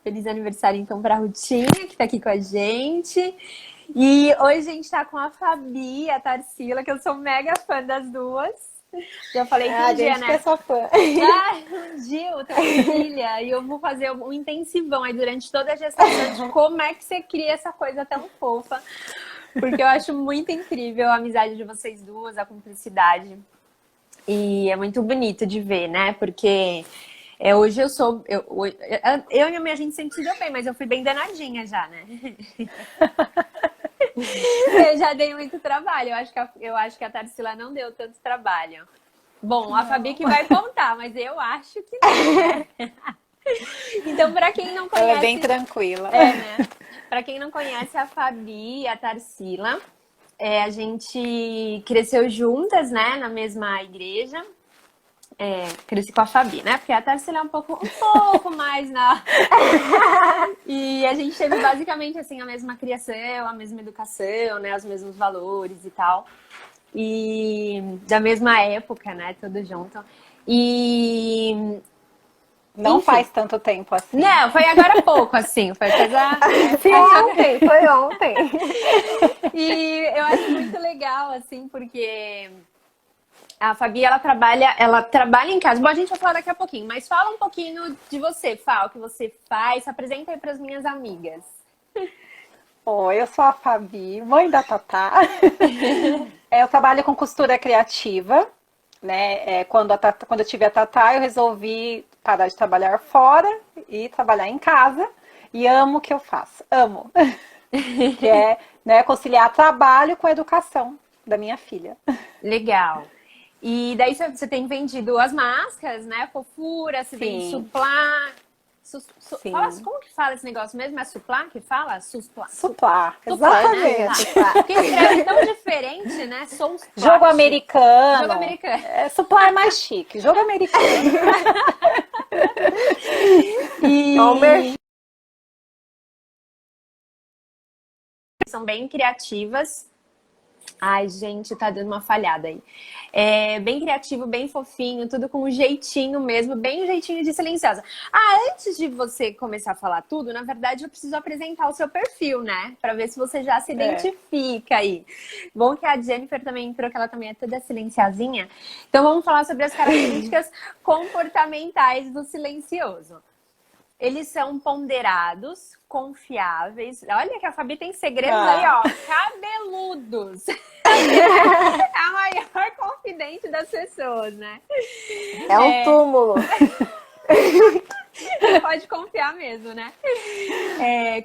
Feliz aniversário, então, pra Rutinha, que tá aqui com a gente. E hoje a gente tá com a Fabi e a Tarsila, que eu sou mega fã das duas. Já falei que Ah, um a dia, gente que é né? sua fã. Ah, um dia eu tenho filha e eu vou fazer um intensivão aí durante toda a gestação de como é que você cria essa coisa tão fofa. Porque eu acho muito incrível a amizade de vocês duas, a cumplicidade. E é muito bonito de ver, né? Porque hoje eu sou. Eu e a minha gente sempre se deu bem, mas eu fui bem danadinha já, né? Eu já dei muito trabalho. Eu acho que a Tarsila não deu tanto trabalho. Bom, a Fabi que vai contar, mas eu acho que não, né? Então, para quem não Ela é bem conhece, tranquila. né? Para quem não conhece a Fabi e a Tarsila, a gente cresceu juntas, né? Na mesma igreja. Cresci com a Fabi, né? Porque a Tarsila é um pouco mais na. E a gente teve basicamente assim a mesma criação, a mesma educação, né? Os mesmos valores e tal. E da mesma época, né? Tudo junto. E Não enfim. faz tanto tempo assim. Não, foi agora há pouco, assim. Foi coisa, né? Foi ontem, foi ontem. E eu acho muito legal, assim, porque a Fabi, ela trabalha em casa. Bom, a gente vai falar daqui a pouquinho, mas fala um pouquinho de você, Fá, o que você faz. Se apresenta aí para as minhas amigas. Oi, eu sou a Fabi, mãe da Tatá. Eu trabalho com costura criativa, né? Quando eu tive a Tatá, eu resolvi parar de trabalhar fora e trabalhar em casa. E amo o que eu faço, amo. Que é, né, conciliar trabalho com a educação da minha filha. Legal. E daí você tem vendido as máscaras, né? Fofura, você vende Sim, suplá. sim. Como que fala esse negócio mesmo? É suplá que fala? Suplá. Suplar, Suplá, né? exatamente. Tá. Porque escreve tão diferente, né? Sou Jogo Jogo americano. americano. Suplar é mais chique. Jogo americano. Homer, E são bem criativas. Ai, gente, tá dando uma falhada aí. Bem criativo, bem fofinho, tudo com um jeitinho mesmo, bem um jeitinho de silenciosa. Ah, antes de você começar a falar tudo, na verdade eu preciso apresentar o seu perfil, né? Pra ver se você já se É. identifica aí. Bom que a Jennifer também entrou, que ela também é toda silenciosinha. Então vamos falar sobre as características comportamentais do silencioso. Eles são ponderados, confiáveis. Olha que a Fabi tem segredos aí, ó. Cabeludos. É a maior confidente das pessoas, né? é um túmulo. Pode confiar mesmo, né?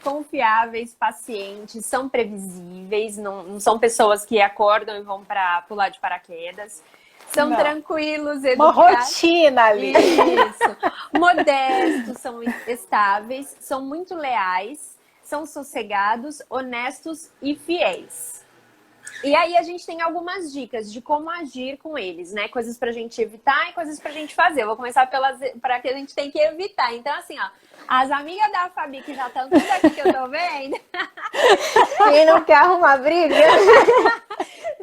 Confiáveis, pacientes, são previsíveis, não são pessoas que acordam e vão para pular de paraquedas. São Não. tranquilos, Uma educados. rotina ali. Isso. Modestos, são estáveis, são muito leais, são sossegados, honestos e fiéis. E aí a gente tem algumas dicas de como agir com eles, né? Coisas pra gente evitar e coisas pra gente fazer. Eu vou começar para que a gente tem que evitar. Então, assim, ó, as amigas da Fabi que já estão tudo aqui que eu tô vendo, Quem não quer arrumar briga?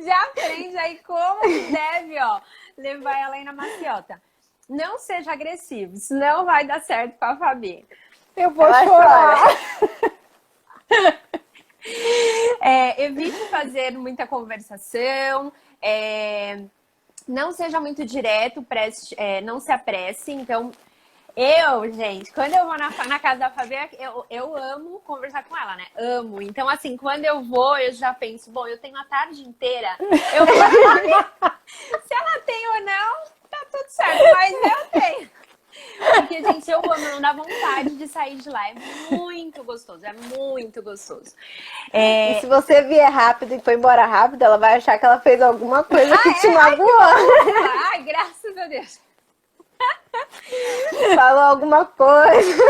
já aprende aí como que deve, ó, levar ela aí na maciota. Não seja agressivo, isso não vai dar certo com a Fabi. Eu vou Ela chorar. Evite fazer muita conversação, não seja muito direto, não se apresse. Então, gente, quando eu vou na casa da Fabi, eu amo conversar com ela, né? Amo. Então, assim, quando eu vou, eu já penso, bom, eu tenho a tarde inteira, eu vou se ela tem ou não, tá tudo certo, mas eu tenho. Porque, gente, eu amo, não dá vontade de sair de lá. É muito gostoso, é muito gostoso. E se você vier rápido e for embora rápido, ela vai achar que ela fez alguma coisa que te magoou. Ai, graças a Deus. Falou alguma coisa.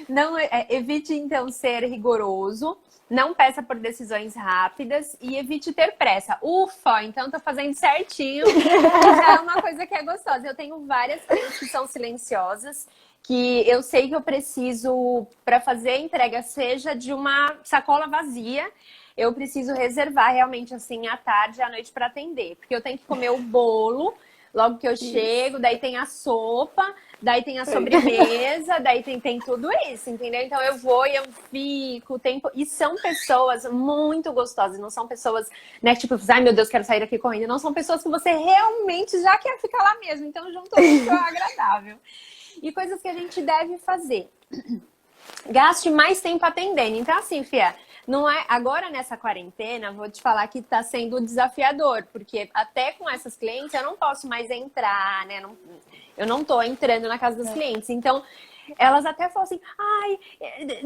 Não, evite, então, ser rigoroso. Não peça por decisões rápidas e evite ter pressa. Ufa, então tô fazendo certinho. E já é uma coisa que é gostosa. Eu tenho várias clientes que são silenciosas, que eu sei que eu preciso, para fazer a entrega, seja de uma sacola vazia, eu preciso reservar realmente assim à tarde e à noite para atender. Porque eu tenho que comer o bolo logo que eu chego, daí tem a sopa, daí tem a sobremesa, daí tem tudo isso, entendeu? Então eu vou e eu fico o tempo. E são pessoas muito gostosas, não são pessoas, né, tipo, ai meu Deus, quero sair daqui correndo. Não são pessoas que você realmente já quer ficar lá mesmo. Então juntou muito agradável. E coisas que a gente deve fazer. Gaste mais tempo atendendo. Então, assim, Fia, não é agora nessa quarentena, vou te falar que tá sendo desafiador, porque até com essas clientes eu não posso mais entrar, né? Eu não tô entrando na casa dos clientes. Então, elas até falam assim, ai,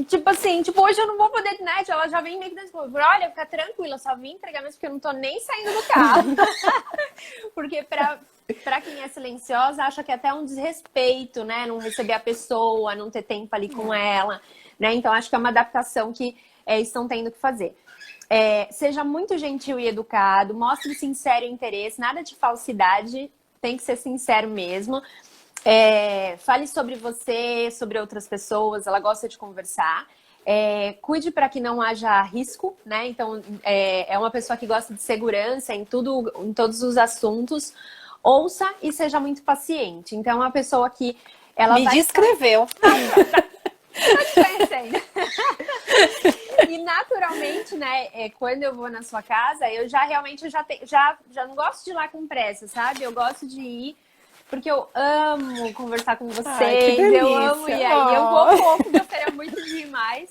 tipo, hoje eu não vou poder, né? Ela já vem meio que desse povo. Olha, fica tranquila, eu só vim entregar mesmo porque eu não tô nem saindo do carro. Porque pra quem é silenciosa, acha que é até um desrespeito, né? Não receber a pessoa, não ter tempo ali com ela, né? Então, acho que é uma adaptação que estão tendo que fazer. Seja muito gentil e educado, mostre sincero interesse, nada de falsidade, tem que ser sincero mesmo. Fale sobre você, sobre outras pessoas, ela gosta de conversar. Cuide para que não haja risco, né? Então, é uma pessoa que gosta de segurança em tudo, em todos os assuntos. Ouça e seja muito paciente. Então, é uma pessoa que ela Me descreveu. Tá te conhecendo. E naturalmente, né, quando eu vou na sua casa, eu já realmente já não gosto de ir lá com pressa, sabe? Eu gosto de ir porque eu amo conversar com vocês. Ai, que delícia. Eu amo. E aí eu vou pouco, gostaria muito de ir mais.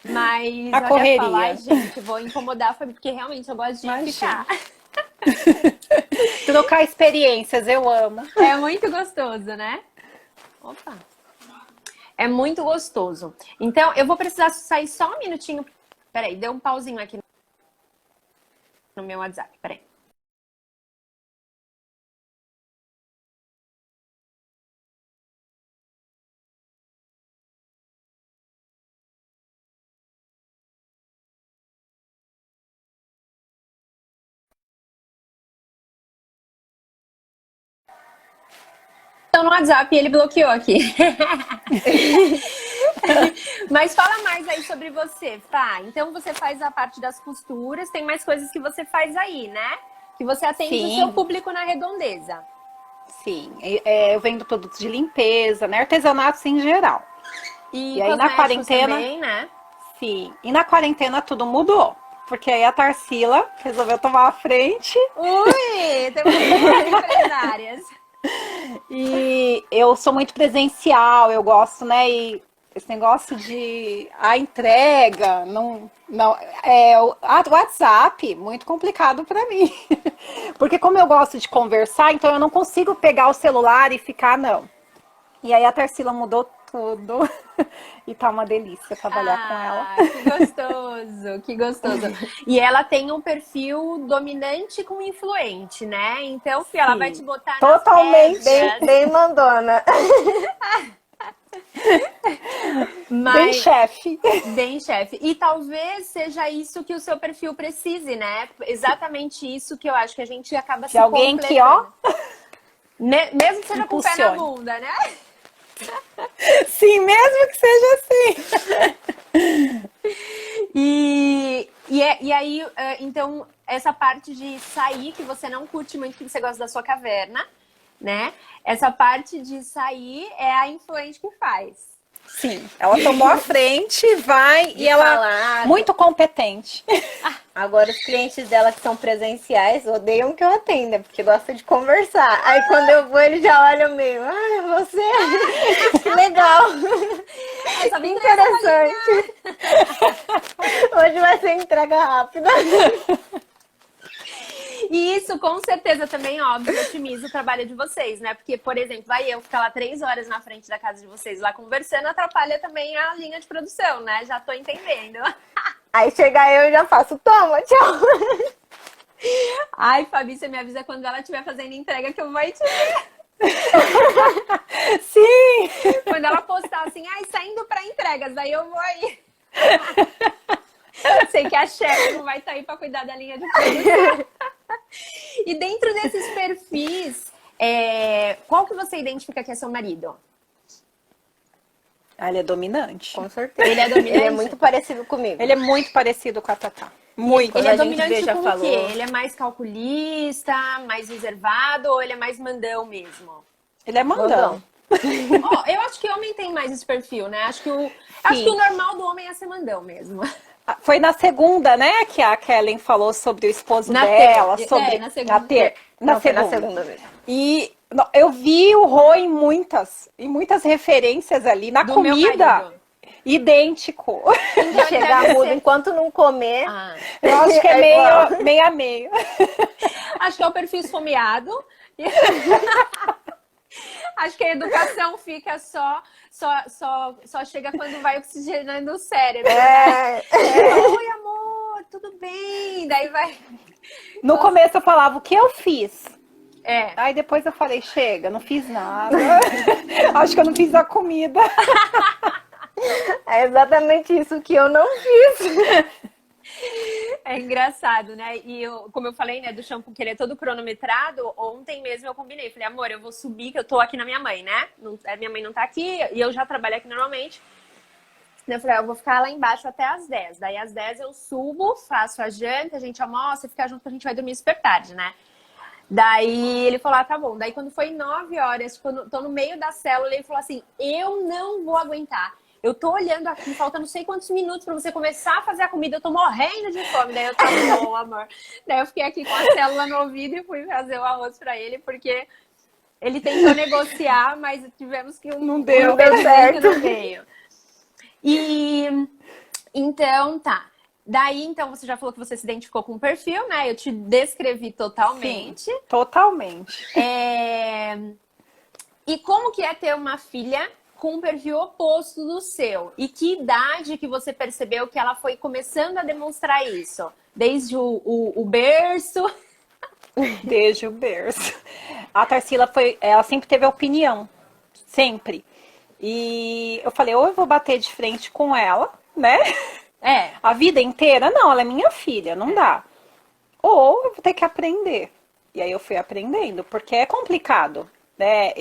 Mas A olha, correria. falar, gente, vou incomodar a família, porque realmente eu gosto de Imagina. ficar. Trocar experiências, eu amo. É muito gostoso, né? Opa! É muito gostoso. Então, eu vou precisar sair só um minutinho. Peraí, deu um pauzinho aqui no meu WhatsApp. Peraí. Então, no WhatsApp, ele bloqueou aqui. Mas fala mais aí sobre você, Fá. Então, você faz a parte das costuras, tem mais coisas que você faz aí, né? Que você atende o seu público na redondeza. Sim, eu vendo produtos de limpeza, né? Artesanatos em geral. E aí na quarentena, também, né? sim. E na quarentena tudo mudou. Porque aí a Tarsila resolveu tomar a frente. Ui, temos duas empresárias. E eu sou muito presencial, eu gosto, né? E esse negócio de a entrega, não, o WhatsApp, muito complicado para mim. Porque como eu gosto de conversar, então eu não consigo pegar o celular e ficar, não. E aí a Tarsila mudou tudo. E tá uma delícia trabalhar com ela. Que gostoso, que gostoso. E ela tem um perfil dominante com influente, né? Então, Fia, ela vai te botar totalmente nas regras. Bem mandona. Bem chefe. Bem chefe. E talvez seja isso que o seu perfil precise, né? Exatamente isso que eu acho que a gente acaba se alguém que, ó... Mesmo que seja com o pé na bunda, né? Sim, mesmo que seja assim. E aí, então, essa parte de sair, que você não curte muito, que você gosta da sua caverna, né? Essa parte de sair é a influente que faz. Sim, ela tomou a frente, vai e ela é muito competente. Agora os clientes dela que são presenciais odeiam que eu atenda, porque gostam de conversar. Aí quando eu vou, eles já olham meio, você, que legal. Que interessante. Hoje vai ser entrega rápida. E isso, com certeza, também, óbvio, otimiza o trabalho de vocês, né? Porque, por exemplo, vai eu ficar lá 3 horas na frente da casa de vocês lá conversando, atrapalha também a linha de produção, né? Já tô entendendo. Aí chegar eu já faço, toma, tchau. Ai, Fabi, você me avisa quando ela estiver fazendo entrega que eu vou aí te ver. Sim! Quando ela postar assim, ai, saindo pra entregas, daí eu vou aí. Sei que a chefe não vai estar aí pra cuidar da linha de produção. E dentro desses perfis, qual que você identifica que é seu marido? Ele é dominante. Com certeza. Ele é dominante? Ele é muito parecido comigo. Ele é muito parecido com a Tatá. Muito. Ele é a gente dominante vê, já com o falou. quê? Ele é mais calculista, mais reservado ou ele é mais mandão mesmo? Ele é mandão. Ó, eu acho que homem tem mais esse perfil, né? Acho que o normal do homem é ser mandão mesmo. Foi na segunda, né, que a Kellen falou sobre o esposo Na dela, ter- sobre na segunda. Não, foi na segunda vez. E eu vi o Rô em muitas referências ali na Do meu comida, marido. idêntico. Então, Chegar deve mudo ser- enquanto não comer. Ah, Eu acho que é igual. meio a meio. acho que é o perfil esfomeado. Acho que a educação fica só chega quando vai oxigenando o cérebro. Oi, amor, tudo bem? Daí vai. No começo eu falava o que eu fiz. É. Aí depois eu falei, chega, não fiz nada. Acho que eu não fiz a comida. É exatamente isso que eu não fiz. É engraçado, né? E como eu falei, né, do shampoo que ele é todo cronometrado, ontem mesmo eu combinei. Falei, amor, eu vou subir, que eu tô aqui na minha mãe, né? Minha mãe não tá aqui e eu já trabalho aqui normalmente. Daí eu falei, eu vou ficar lá embaixo até às 10. Daí às 10 eu subo, faço a janta, a gente almoça e fica junto, porque a gente vai dormir super tarde, né? Daí ele falou, tá bom. Daí quando foi 9 horas, tipo, tô no meio da célula, ele falou assim, eu não vou aguentar. Eu tô olhando aqui, falta não sei quantos minutos pra você começar a fazer a comida, eu tô morrendo de fome. Daí eu tava bom, amor. Daí eu fiquei aqui com a célula no ouvido e fui fazer o arroz pra ele, porque ele tentou negociar, mas tivemos que Não deu certo no meio. E então, tá. Daí, então, você já falou que você se identificou com o perfil, né? Eu te descrevi totalmente. Sim, totalmente. E como que é ter uma filha com um perfil oposto do seu? E que idade que você percebeu que ela foi começando a demonstrar isso? Desde o berço? Desde o berço. A Tarsila ela sempre teve opinião. Sempre. E eu falei, ou eu vou bater de frente com ela, né? A vida inteira, não, ela é minha filha, não dá. Ou eu vou ter que aprender. E aí eu fui aprendendo, porque é complicado, né?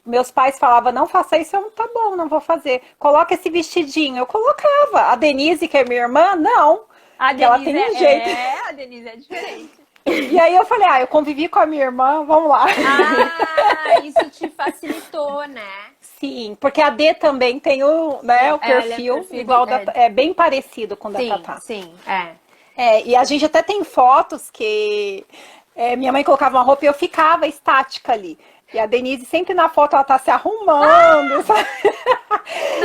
Meus pais falavam, não faça isso, eu, tá bom, não vou fazer. Coloca esse vestidinho, eu colocava. A Denise, que é minha irmã, não. A Denise ela tem um jeito. a Denise é diferente. E aí eu falei, eu convivi com a minha irmã, vamos lá. Isso te facilitou, né? Sim, porque a D também tem o perfil igual é bem parecido com o da Tatá. Sim, e a gente até tem fotos que minha mãe colocava uma roupa e eu ficava estática ali. E a Denise sempre na foto ela tá se arrumando, sabe?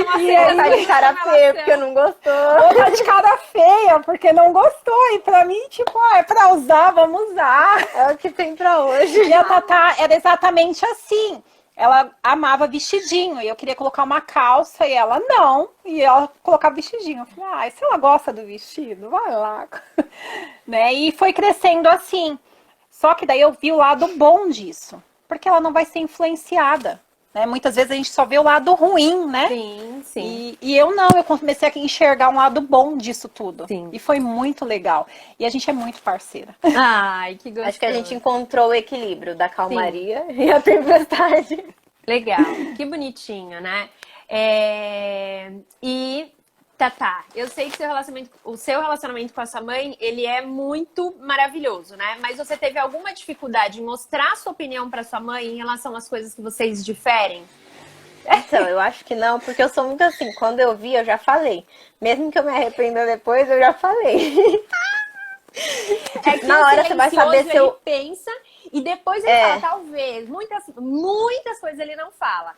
Nossa, Ela tá de cara feia porque não gostou. Ou tá de cara feia porque não gostou. E pra mim, tipo, é pra usar, vamos usar. É o que tem pra hoje. E a Tatá era exatamente assim. Ela amava vestidinho e eu queria colocar uma calça e ela não. E ela colocava vestidinho. Eu falei, se ela gosta do vestido, vai lá. Né? E foi crescendo assim. Só que daí eu vi o lado bom disso. Porque ela não vai ser influenciada. Né? Muitas vezes a gente só vê o lado ruim, né? Sim. E eu não, eu comecei a enxergar um lado bom disso tudo. Sim. E foi muito legal. E a gente é muito parceira. Ai, que gostoso. Acho que a gente encontrou o equilíbrio da calmaria e a tempestade. Legal, que bonitinho, né? E, Tatá, eu sei que o seu relacionamento com a sua mãe, ele é muito maravilhoso, né? Mas você teve alguma dificuldade em mostrar a sua opinião para sua mãe em relação às coisas que vocês diferem? Então, eu acho que não, porque eu sou muito assim. Quando eu vi, eu já falei. Mesmo que eu me arrependa depois, eu já falei. É que Na hora você vai saber se eu... ele pensa e depois ele fala, talvez. Muitas coisas ele não fala.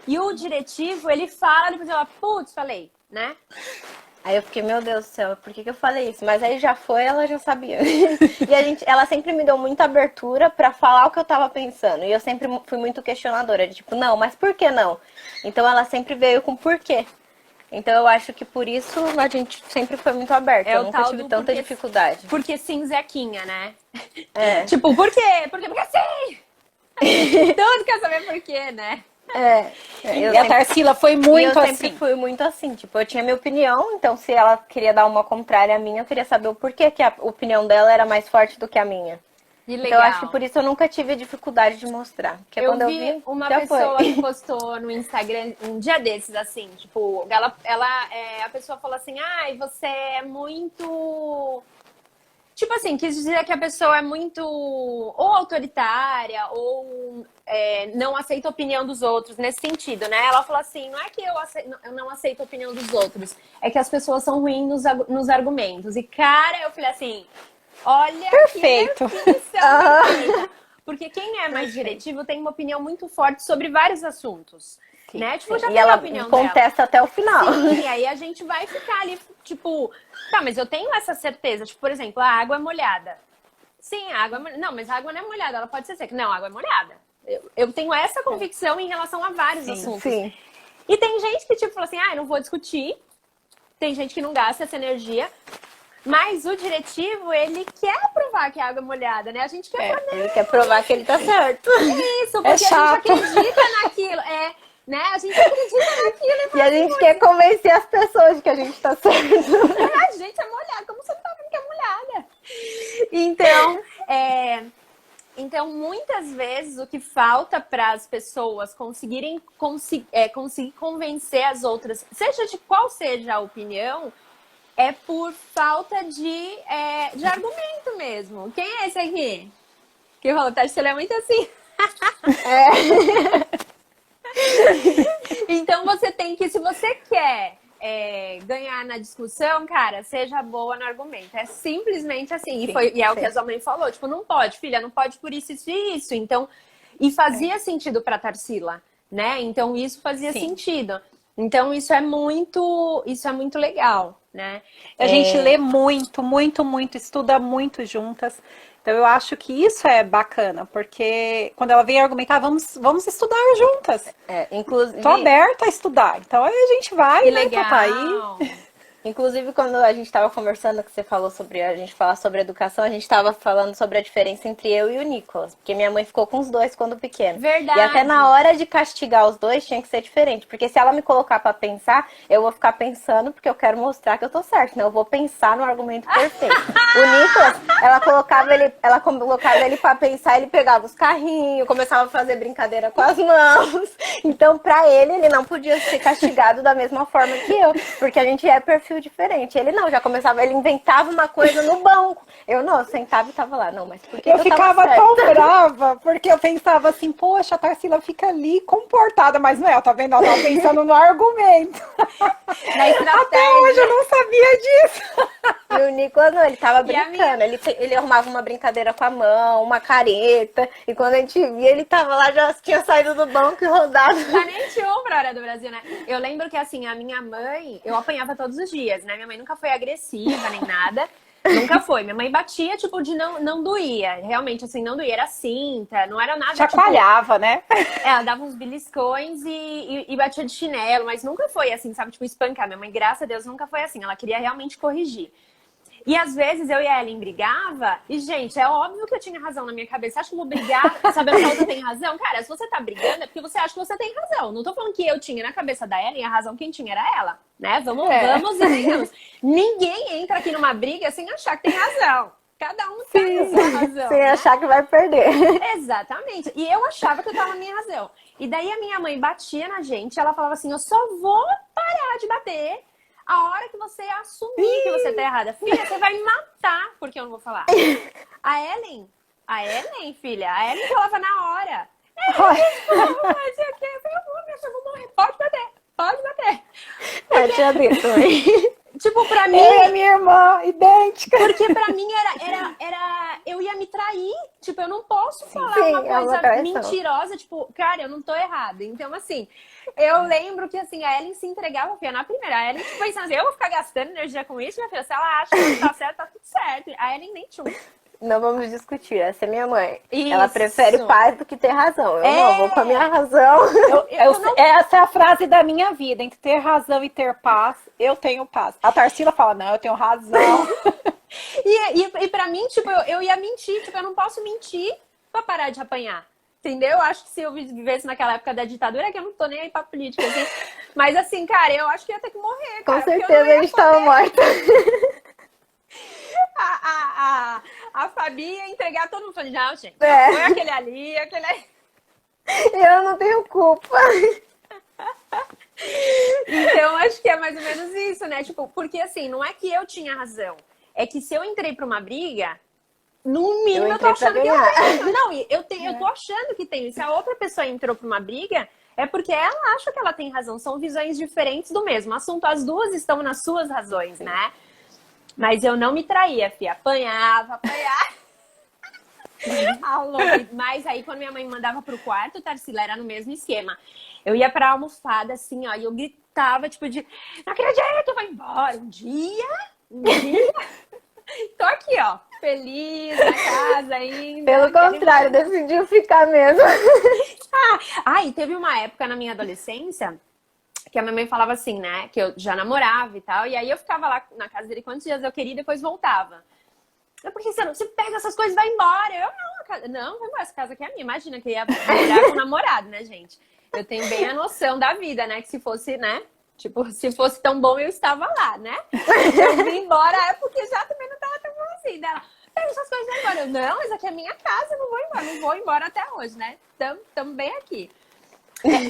E o diretivo, ele fala, depois ela, putz, falei, né? Aí eu fiquei, meu Deus do céu, por que eu falei isso? Mas aí já foi, ela já sabia. E ela sempre me deu muita abertura pra falar o que eu tava pensando. E eu sempre fui muito questionadora, de tipo, não, mas por que não? Então ela sempre veio com porquê. Então eu acho que por isso a gente sempre foi muito aberta. Eu nunca tive tanta dificuldade. Porque sim, Zequinha, né? Tipo, por quê? Porque sim! Todo quer saber por quê, né? E a Tarsila foi muito assim. Eu sempre fui muito assim. Tipo, eu tinha minha opinião, então se ela queria dar uma contrária à minha, eu queria saber o porquê que a opinião dela era mais forte do que a minha. Que Então, legal. eu acho que por isso eu nunca tive dificuldade de mostrar. Porque Eu quando eu vi vi, uma já pessoa foi. que postou no Instagram um dia desses, assim, tipo, a pessoa falou assim, ai, você é muito... Tipo assim, quis dizer que a pessoa é muito ou autoritária ou não aceita a opinião dos outros, nesse sentido, né? Ela falou assim, não é que eu não aceito a opinião dos outros, é que as pessoas são ruins nos argumentos. E, cara, eu falei assim, olha Perfeito. que definição Ah. perfeita. Porque quem é mais diretivo tem uma opinião muito forte sobre vários assuntos. Sim, Né? Tipo, já E tem a ela opinião dela. contesta até o final. Sim, aí a gente vai ficar ali, tipo, tá, mas eu tenho essa certeza. Tipo, por exemplo, a água é molhada. Sim, a água é molhada. Não, mas a água não é molhada, ela pode ser seca. Não, a água é molhada. Eu tenho essa convicção em relação a vários assuntos. Sim. E tem gente que, tipo, fala assim, ah, eu não vou discutir. Tem gente que não gasta essa energia. Mas o diretivo, ele quer provar que a água é molhada, né? A gente quer provar Ele quer provar que ele tá certo. isso, porque a gente chato. acredita naquilo. Né? A gente acredita naquilo. E a gente quer convencer as pessoas de que a gente tá certo. A gente é molhada, como você não tá vendo que é molhada? Então, muitas vezes o que falta para as pessoas conseguir convencer as outras, seja de qual seja a opinião, é por falta de argumento mesmo. Quem é esse aqui? Que falou, Tarsila é muito assim. Então você tem que, se você quer ganhar na discussão, cara, seja boa no argumento. É simplesmente assim. Sim, E é o sim. que a sua mãe falou. Tipo, não pode, filha, não pode por isso, isso e isso. Então, e fazia sentido pra Tarsila, né? Então, isso fazia Sim. sentido. Então, isso é muito legal, né? A gente lê muito, muito, muito, estuda muito juntas. Então eu acho que isso é bacana, porque quando ela vem argumentar, vamos estudar juntas. Inclusive, Tô aberta a estudar. Então aí a gente vai, Que né, legal. Tataí? inclusive, quando a gente tava conversando, que você falou sobre a gente falar sobre educação, a gente tava falando sobre a diferença entre eu e o Nicolas. Porque minha mãe ficou com os dois quando pequeno. Verdade. E até na hora de castigar os dois tinha que ser diferente. Porque se ela me colocar pra pensar, eu vou ficar pensando porque eu quero mostrar que eu tô certo, né? Eu vou pensar no argumento perfeito. O Nicolas, ela colocava ele pra pensar, ele pegava os carrinhos, começava a fazer brincadeira com as mãos. Então, pra ele não podia ser castigado da mesma forma que eu. Porque a gente é perfil diferente. Ele não, já começava, ele inventava uma coisa no banco. Eu não, eu sentava e tava lá. Não, mas por que Eu eu ficava tava tão certa? brava, porque eu pensava assim, poxa, a Tarsila fica ali comportada, mas não é, tá vendo? Ela tava pensando no argumento. Na Até estratégia. hoje eu não sabia disso. E o Nicolas não, ele tava E a brincando. Ele arrumava uma brincadeira com a mão, uma careta. E quando a gente via, ele tava lá, já tinha saído do banco e rodado. Tá nem tinha pra hora do Brasil, né? Eu lembro que, assim, a minha mãe, eu apanhava todos os dias, né? Minha mãe nunca foi agressiva nem nada. Nunca foi. Minha mãe batia, tipo, de não doía. Realmente, assim, não doía. Era cinta, não era nada, Chacoalhava, né? ela dava uns beliscões e batia de chinelo, mas nunca foi assim, sabe? Tipo, espancar. Minha mãe, graças a Deus, nunca foi assim. Ela queria realmente corrigir. E às vezes eu e a Ellen brigava, e, gente, é óbvio que eu tinha razão na minha cabeça. Você acha que eu vou brigar sabendo que a outra tem razão? Cara, se você tá brigando é porque você acha que você tem razão. Não tô falando que eu tinha na cabeça da Ellen, a razão quem tinha era ela, né? Vamos e venhamos. Ninguém entra aqui numa briga sem achar que tem razão. Cada um tem a sua razão. Sem né? achar que vai perder. Exatamente. E eu achava que eu tava na minha razão. E daí a minha mãe batia na gente, ela falava assim, eu só vou parar de bater a hora que você assumir que você tá errada. Filha, você vai me matar porque eu não vou falar. A Ellen, filha, a Ellen falava na hora. Eu vou morrer, pode bater. Eu tinha dito também. Tipo, pra mim... Eu e a minha irmã, idêntica. Porque pra mim era eu ia me trair. Tipo, eu não posso falar Sim, uma é uma coisa traição. mentirosa. Tipo, cara, eu não tô errada. Então, assim, eu lembro que, assim, a Ellen se entregava, filha, na primeira. A Ellen, tipo, pensando assim, eu vou ficar gastando energia com isso, minha filha. Se ela acha que tá certo, tá tudo certo. A Ellen nem tchum. Não vamos discutir, essa é minha mãe. Isso. Ela prefere paz do que ter razão. Eu não, vou com a minha razão. Essa é a frase da minha vida. Entre ter razão e ter paz, eu tenho paz. A Tarsila fala, não, eu tenho razão. E pra mim, tipo, eu ia mentir. Tipo, eu não posso mentir pra parar de apanhar. Entendeu? Eu acho que se eu vivesse naquela época da ditadura, é que eu não tô nem aí pra política, assim. Mas assim, cara, eu acho que ia ter que morrer, cara. Com certeza a gente tava morta. A Fabi ia entregar todo mundo falando, não, gente, É. foi aquele ali, aquele ali. Eu não tenho culpa. Então, acho que é mais ou menos isso, né? Tipo, porque assim, não é que eu tinha razão. É que se eu entrei pra uma briga, no mínimo eu tô entrei pra achando que eu ganhar. tenho. Não, eu tô achando que tenho. Se a outra pessoa entrou pra uma briga, é porque ela acha que ela tem razão. São visões diferentes do mesmo assunto. As duas estão nas suas razões, né? Mas eu não me traía, fia. Apanhava. Alô. Mas aí, quando minha mãe me mandava pro quarto, Tarsila, era no mesmo esquema. Eu ia pra almofada, assim, ó, e eu gritava, tipo, não acredito, vai embora. Um dia, tô aqui, ó, feliz, na casa ainda. Pelo contrário, decidiu ficar mesmo. E teve uma época na minha adolescência que a minha mãe falava assim, né, que eu já namorava e tal, e aí eu ficava lá na casa dele quantos dias eu queria e depois voltava. Por que você pega essas coisas e vai embora? Eu não vai embora, essa casa aqui é minha. Imagina que eu ia morar com o namorado, né, gente? Eu tenho bem a noção da vida, né? Que se fosse, né? Tipo, se fosse tão bom, eu estava lá, né? Eu vim embora, é porque já também não tava tão bom assim. Dela, pega essas coisas e vai embora. Eu, não, essa aqui é minha casa, eu não vou embora. Não vou embora até hoje, né? Tamo bem aqui.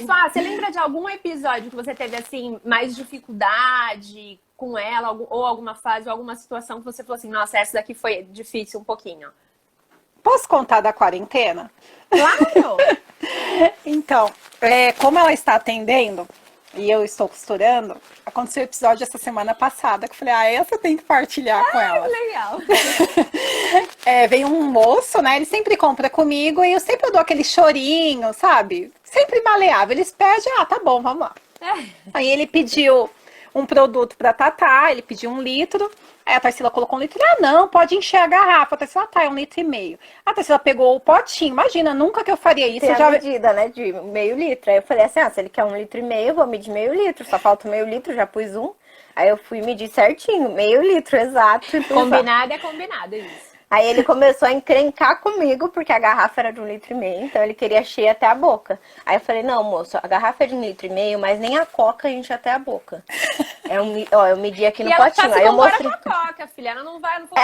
Fá, você lembra de algum episódio que você teve, assim, mais dificuldade com ela? Ou alguma fase, ou alguma situação que você falou assim, nossa, essa daqui foi difícil um pouquinho? Posso contar da quarentena? Claro! Então, como ela está atendendo e eu estou costurando, aconteceu um episódio essa semana passada que eu falei, essa eu tenho que partilhar com ela. Legal! Veio um moço, né? Ele sempre compra comigo e eu sempre dou aquele chorinho, sabe? Sempre maleável. Eles pedem, tá bom, vamos lá. Aí ele pediu um produto pra Tatá, ele pediu 1 litro. Aí a Tarsila colocou 1 litro. Não, pode encher a garrafa. A Tarsila, é 1,5 litro. A Tarsila pegou o potinho. Imagina, nunca que eu faria isso. Tem eu a já... medida, né, de meio litro. Aí eu falei assim, se ele quer 1,5 litro, eu vou medir meio litro. Só falta meio litro, já pus 1. Aí eu fui medir certinho, meio litro, exato. Combinado é combinado, isso. Aí ele começou a encrencar comigo, porque a garrafa era de 1,5 litro, então ele queria cheia até a boca. Aí eu falei, não, moço, a garrafa é de 1,5 litro, mas nem a coca enche até a boca. Eu medi aqui no potinho. Aí eu mostrei com a coca, filha, ela não vai, não foi.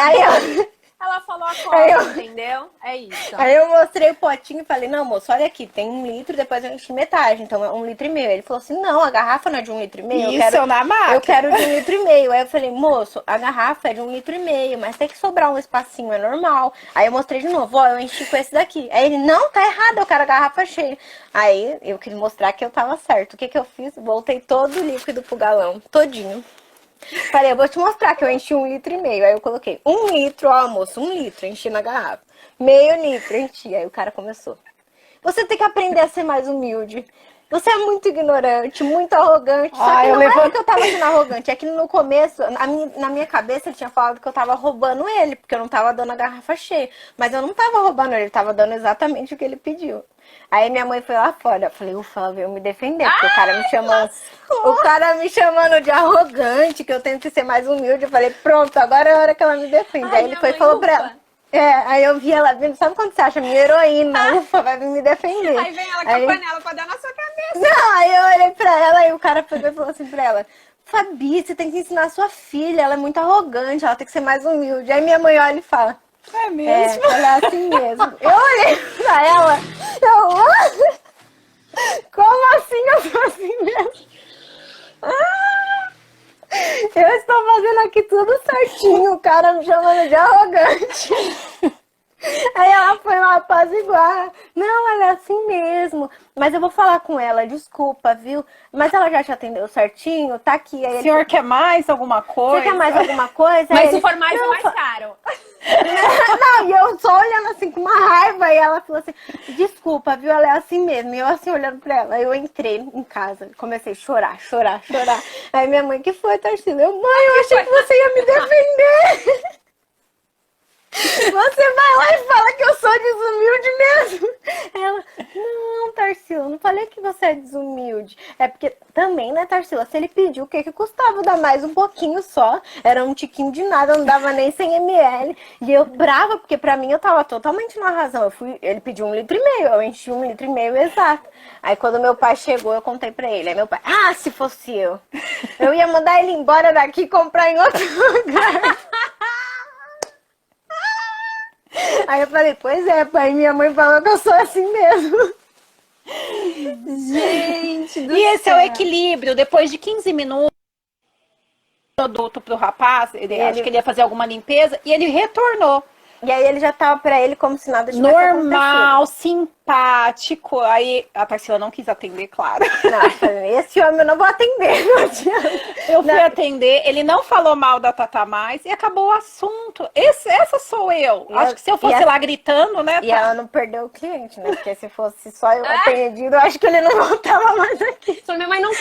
Ela falou a coca, entendeu? É isso. Aí eu mostrei o potinho e falei, não, moço, olha aqui, tem 1 litro, depois eu enchi metade, então é 1,5 litro. Ele falou assim, não, a garrafa não é de 1,5 litro. Isso, na máquina. Eu quero de 1,5 litro. Aí eu falei, moço, a garrafa é de 1,5 litro, mas tem que sobrar um espacinho, é normal. Aí eu mostrei de novo, eu enchi com esse daqui. Aí ele, não, tá errado, eu quero a garrafa cheia. Aí eu queria mostrar que eu tava certo. O que que eu fiz? Voltei todo o líquido pro galão, todinho. Falei, eu vou te mostrar que eu enchi 1,5 litro. Aí eu coloquei 1 litro, moço, 1 litro, enchi na garrafa. Meio litro, enchi. Aí o cara começou. Você tem que aprender a ser mais humilde. Você é muito ignorante, muito arrogante. Só que não é que eu tava sendo arrogante. É que no começo, na minha cabeça, ele tinha falado que eu tava roubando ele, porque eu não tava dando a garrafa cheia. Mas eu não tava roubando ele, tava dando exatamente o que ele pediu. Aí minha mãe foi lá fora. Eu falei, ufa, ela veio me defender, porque o cara me chamando. O cara me chamando de arrogante, que eu tenho que ser mais humilde. Eu falei, pronto, agora é a hora que ela me defende. Aí ele foi e falou pra ela. Aí eu vi ela vindo, sabe quando você acha minha heroína? Ufa, vai vir me defender. Aí vem ela com a panela pra dar na sua cabeça. Não, aí eu olhei pra ela e o cara pegou e falou assim pra ela, Fabi, você tem que ensinar a sua filha, ela é muito arrogante, ela tem que ser mais humilde. Aí minha mãe olha e fala, é mesmo? Ela é assim mesmo. Eu olhei pra ela, como assim eu sou assim mesmo? Eu estou fazendo aqui tudo certinho, o cara me chamando de arrogante. Aí ela foi lá apaziguar. Não, ela é assim mesmo. Mas eu vou falar com ela, desculpa, viu? Mas ela já te atendeu certinho, tá aqui. Aí o senhor quer mais alguma coisa? Você quer mais alguma coisa? Mas se for mais, é mais caro. Não, e eu só olhando assim com uma raiva. E ela falou assim, desculpa, viu? Ela é assim mesmo. E eu assim olhando pra ela. Eu entrei em casa, comecei a chorar. Aí minha mãe, que foi, Tarsila? Mãe, eu achei que você ia me defender. Você vai lá e fala que eu sou desumilde mesmo. Ela, não, Tarsila, não falei que você é desumilde. É porque também, né, Tarsila, se ele pediu, o que custava dar mais um pouquinho só? Era um tiquinho de nada, não dava nem 100 ml. E eu brava, porque pra mim eu tava totalmente na razão. Ele pediu 1,5 litro, eu enchi 1,5 litro exato. Aí quando meu pai chegou, eu contei pra ele. Aí meu pai, se fosse eu ia mandar ele embora daqui e comprar em outro lugar. Aí eu falei, pois é, pai, minha mãe falou que eu sou assim mesmo. Gente do E esse céu. é o equilíbrio. Depois de 15 minutos, produto pro rapaz, acho que ele ia fazer alguma limpeza, e ele retornou. E aí ele já tava pra ele como se nada tivesse Normal, simpático. Aí a Tarsila não quis atender, claro. acontecido. Não, eu falei, esse homem eu não vou atender, não adianta. Eu fui atender, ele não falou mal da Tatá mais e acabou o assunto. Essa sou eu. Acho que se eu fosse lá gritando, né? E ela não perdeu o cliente, né? Porque se fosse só eu atendido, eu acho que ele não voltava mais aqui. Só minha mãe não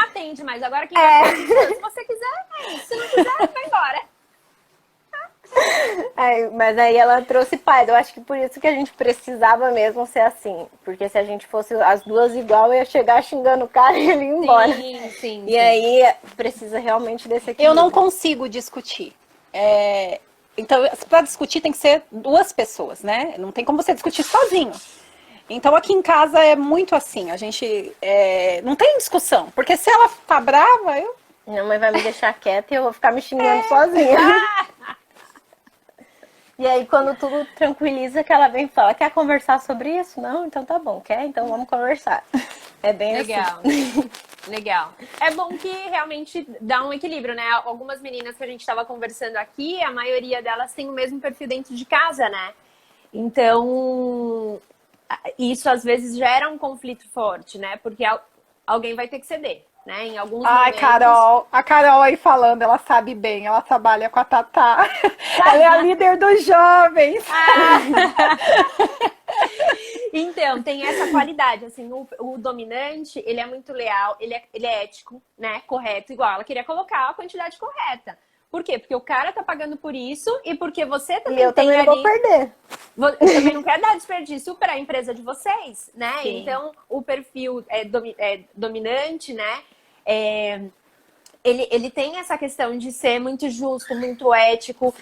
atende mais. Agora quem vai atender, se você quiser, se não quiser, vai embora. Mas aí ela trouxe paz. Eu acho que por isso que a gente precisava mesmo ser assim. Porque se a gente fosse as duas igual, eu ia chegar xingando o cara e ele ia embora. Sim. E aí precisa realmente desse equilíbrio. Eu não consigo discutir. Então, para discutir tem que ser duas pessoas, né? Não tem como você discutir sozinho. Então, aqui em casa é muito assim. A gente não tem discussão. Porque se ela tá brava, eu... Minha mãe vai me deixar quieta e eu vou ficar me xingando sozinha. E aí, quando tudo tranquiliza, que ela vem e fala, quer conversar sobre isso? Não? Então tá bom. Quer? Então vamos conversar. É bem Legal. assim. Legal. É bom que realmente dá um equilíbrio, né? Algumas meninas que a gente estava conversando aqui, a maioria delas tem o mesmo perfil dentro de casa, né? Então, isso às vezes gera um conflito forte, né? Porque alguém vai ter que ceder, né? Em alguns momentos... Carol, a Carol aí falando, ela sabe bem, ela trabalha com a Tatá. Ela é a líder dos jovens. Então, tem essa qualidade, assim, o dominante, ele é muito leal, ele é ético, né, correto, igual, ela queria colocar a quantidade correta. Por quê? Porque o cara tá pagando por isso e porque você também E eu tem também ali... não vou perder. Eu também não quero dar desperdício para a empresa de vocês, né? Sim. Então, o perfil dominante, né, ele tem essa questão de ser muito justo, muito ético,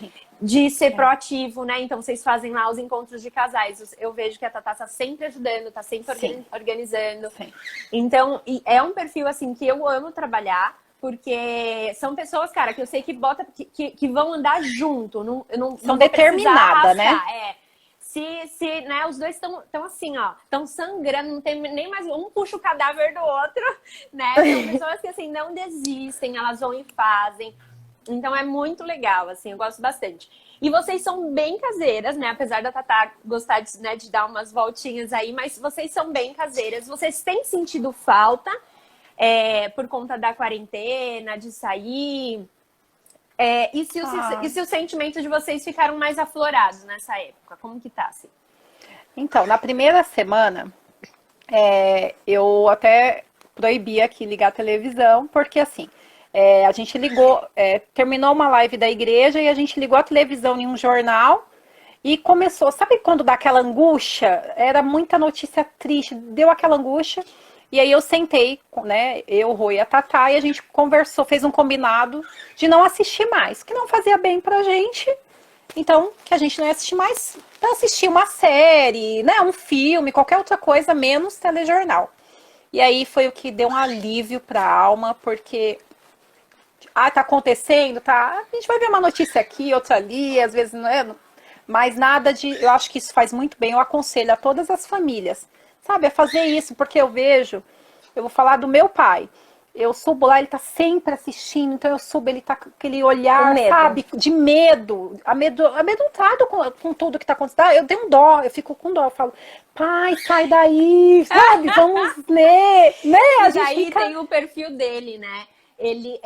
de ser proativo, né? Então, vocês fazem lá os encontros de casais. Eu vejo que a Tatá tá sempre ajudando, tá sempre organizando. Sim. Então, é um perfil, assim, que eu amo trabalhar, porque são pessoas, cara, que eu sei que vão andar junto. Não São determinadas, né? Se né, os dois estão assim, ó, estão sangrando, não tem nem mais um puxa o cadáver do outro, né? São pessoas que assim não desistem, elas vão e fazem. Então é muito legal, assim, eu gosto bastante. E vocês são bem caseiras, né? Apesar da Tatá gostar de dar umas voltinhas aí, mas vocês são bem caseiras. Vocês têm sentido falta por conta da quarentena, de sair? E se os sentimentos de vocês ficaram mais aflorados nessa época? Como que tá, assim? Então, na primeira semana, eu até proibi aqui ligar a televisão, porque assim, a gente ligou, terminou uma live da igreja e a gente ligou a televisão em um jornal e começou, sabe quando dá aquela angústia? Era muita notícia triste, deu aquela angústia. E aí eu sentei, né, eu, o Rô e a Tatá, e a gente conversou, fez um combinado de não assistir mais, que não fazia bem pra gente. Então, que a gente não ia assistir mais, pra assistir uma série, né, um filme, qualquer outra coisa, menos telejornal. E aí foi o que deu um alívio pra alma, porque... tá acontecendo, tá? A gente vai ver uma notícia aqui, outra ali, às vezes não é... Mas nada de... Eu acho que isso faz muito bem, eu aconselho a todas as famílias, sabe, a fazer isso, porque eu vejo, eu vou falar do meu pai, eu subo lá, ele tá sempre assistindo, então eu subo, ele tá com aquele olhar, sabe, de medo, amedrontado com tudo que tá acontecendo. Eu tenho um dó, eu fico com dó, eu falo, pai, sai daí, sabe, vamos ler, né? A gente aí tem o perfil dele, né? Ele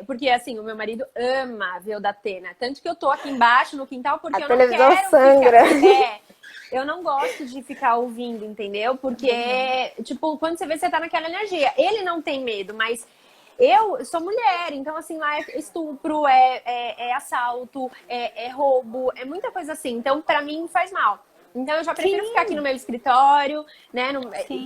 porque assim, o meu marido ama ver o Datena, tanto que eu tô aqui embaixo no quintal porque eu não quero sangra. Eu não gosto de ficar ouvindo, entendeu? Porque, tipo, quando você vê, você tá naquela energia. Ele não tem medo, mas eu sou mulher, então, assim, lá é estupro, é assalto, é roubo, é muita coisa assim. Então, pra mim, faz mal. Então, eu já prefiro ficar aqui no meu escritório, né?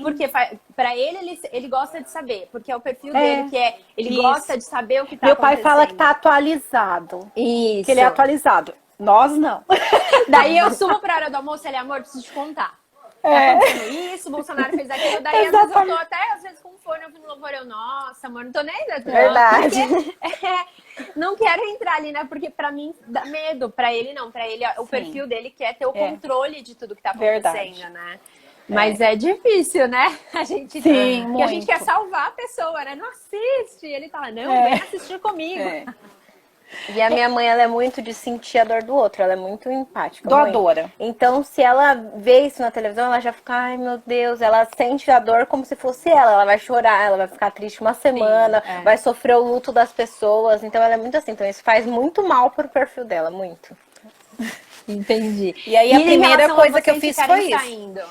Porque pra ele gosta de saber, porque é o perfil dele que ele gosta de saber o que tá acontecendo. Meu pai fala que tá atualizado. Isso. Que ele é atualizado. Nós não. Daí eu subo pra hora do almoço, ele, amor, preciso te contar. tá acontecendo isso, o Bolsonaro fez aquilo, daí às vezes eu tô Exatamente. até, às vezes com fone ouvindo louvor, eu, nossa, amor, não tô nem dentro. Verdade. Não quero entrar ali, né? Porque pra mim dá medo, pra ele não, pra ele o Sim. perfil dele quer ter o É. controle de tudo que tá Verdade. acontecendo, né? Mas é difícil, né? A gente Sim, porque a gente muito. quer salvar a pessoa, né? Não assiste. E ele fala, não, É. vem assistir comigo. É. E a minha mãe, ela é muito de sentir a dor do outro, ela é muito empática. Doadora. Muito. Então, se ela vê isso na televisão, ela já fica, ai meu Deus, ela sente a dor como se fosse ela vai chorar, ela vai ficar triste uma semana, é. vai sofrer o luto das pessoas, então ela é muito assim, então isso faz muito mal pro perfil dela, muito. Entendi. E aí a em primeira relação a coisa que eu vocês fiz ficarem foi isso. saindo?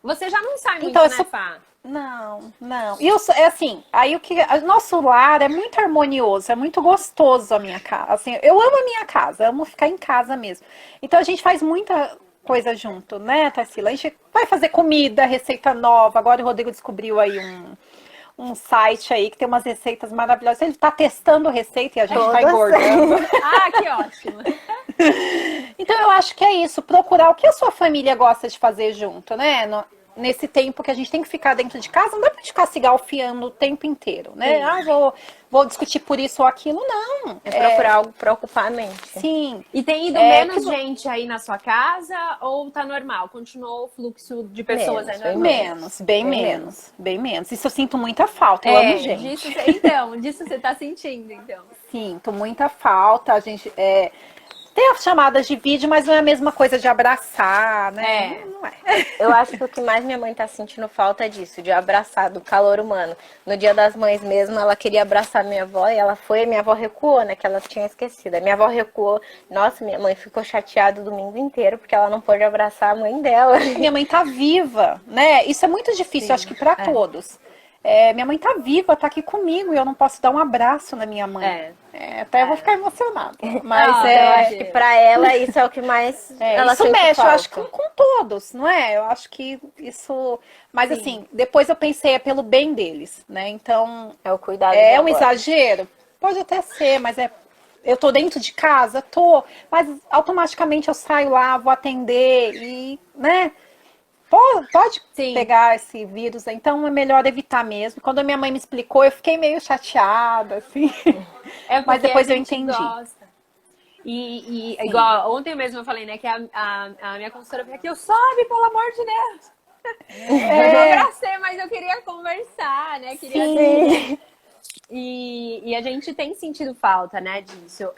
Você já não sai muito, Então, eu né, sou- Fá? Não, não. E é assim, aí o nosso lar é muito harmonioso, é muito gostoso a minha casa. Assim, eu amo a minha casa, amo ficar em casa mesmo. Então a gente faz muita coisa junto, né, Tarsila? A gente vai fazer comida, receita nova. Agora o Rodrigo descobriu aí um site aí que tem umas receitas maravilhosas. Ele tá testando receita e a gente vai Todas. engordando. Ah, que ótimo. Então eu acho que é isso, procurar o que a sua família gosta de fazer junto, né? Nesse tempo que a gente tem que ficar dentro de casa, não dá pra gente ficar se galfiando o tempo inteiro, né? Sim. Ah, vou discutir por isso ou aquilo, não. É procurar algo pra ocupar a mente. Sim. E tem ido É, menos que- gente aí na sua casa ou tá normal? Continuou o fluxo de pessoas Menos, aí bem normal? Menos, bem Bem menos, bem menos. Isso eu sinto muita falta, eu amo gente. Disso você tá sentindo, então. Sinto muita falta, a gente tem as chamadas de vídeo, mas não é a mesma coisa de abraçar, né? É. Não é. Eu acho que o que mais minha mãe tá sentindo falta é disso, de abraçar, do calor humano. No Dia das Mães mesmo, ela queria abraçar minha avó e ela foi, minha avó recuou, né, que ela tinha esquecido. A minha avó recuou, nossa, minha mãe ficou chateada o domingo inteiro porque ela não pôde abraçar a mãe dela. Minha mãe tá viva, né? Isso é muito difícil, Sim, acho que para todos. Minha mãe tá viva, tá aqui comigo e eu não posso dar um abraço na minha mãe. Até eu vou ficar emocionada. Mas Ah, Eu acho que pra ela isso é o que mais ela isso sente mexe, eu falta. acho que com todos, não é? Eu acho que isso. Mas assim, depois eu pensei, é pelo bem deles, né? Então, É o cuidado de é um agora. exagero? Pode até ser, mas eu tô dentro de casa, mas automaticamente eu saio lá, vou atender e, né? Pode Sim. pegar esse vírus, então é melhor evitar mesmo. Quando a minha mãe me explicou, eu fiquei meio chateada, assim. É Mas porque depois a eu gente entendi. gosta. E igual ontem mesmo eu falei, né, que a minha consultora veio aqui, eu sobe, pelo amor de Deus. Eu abracei, mas eu queria conversar, né? Queria Sim. E a gente tem sentido falta, né, disso.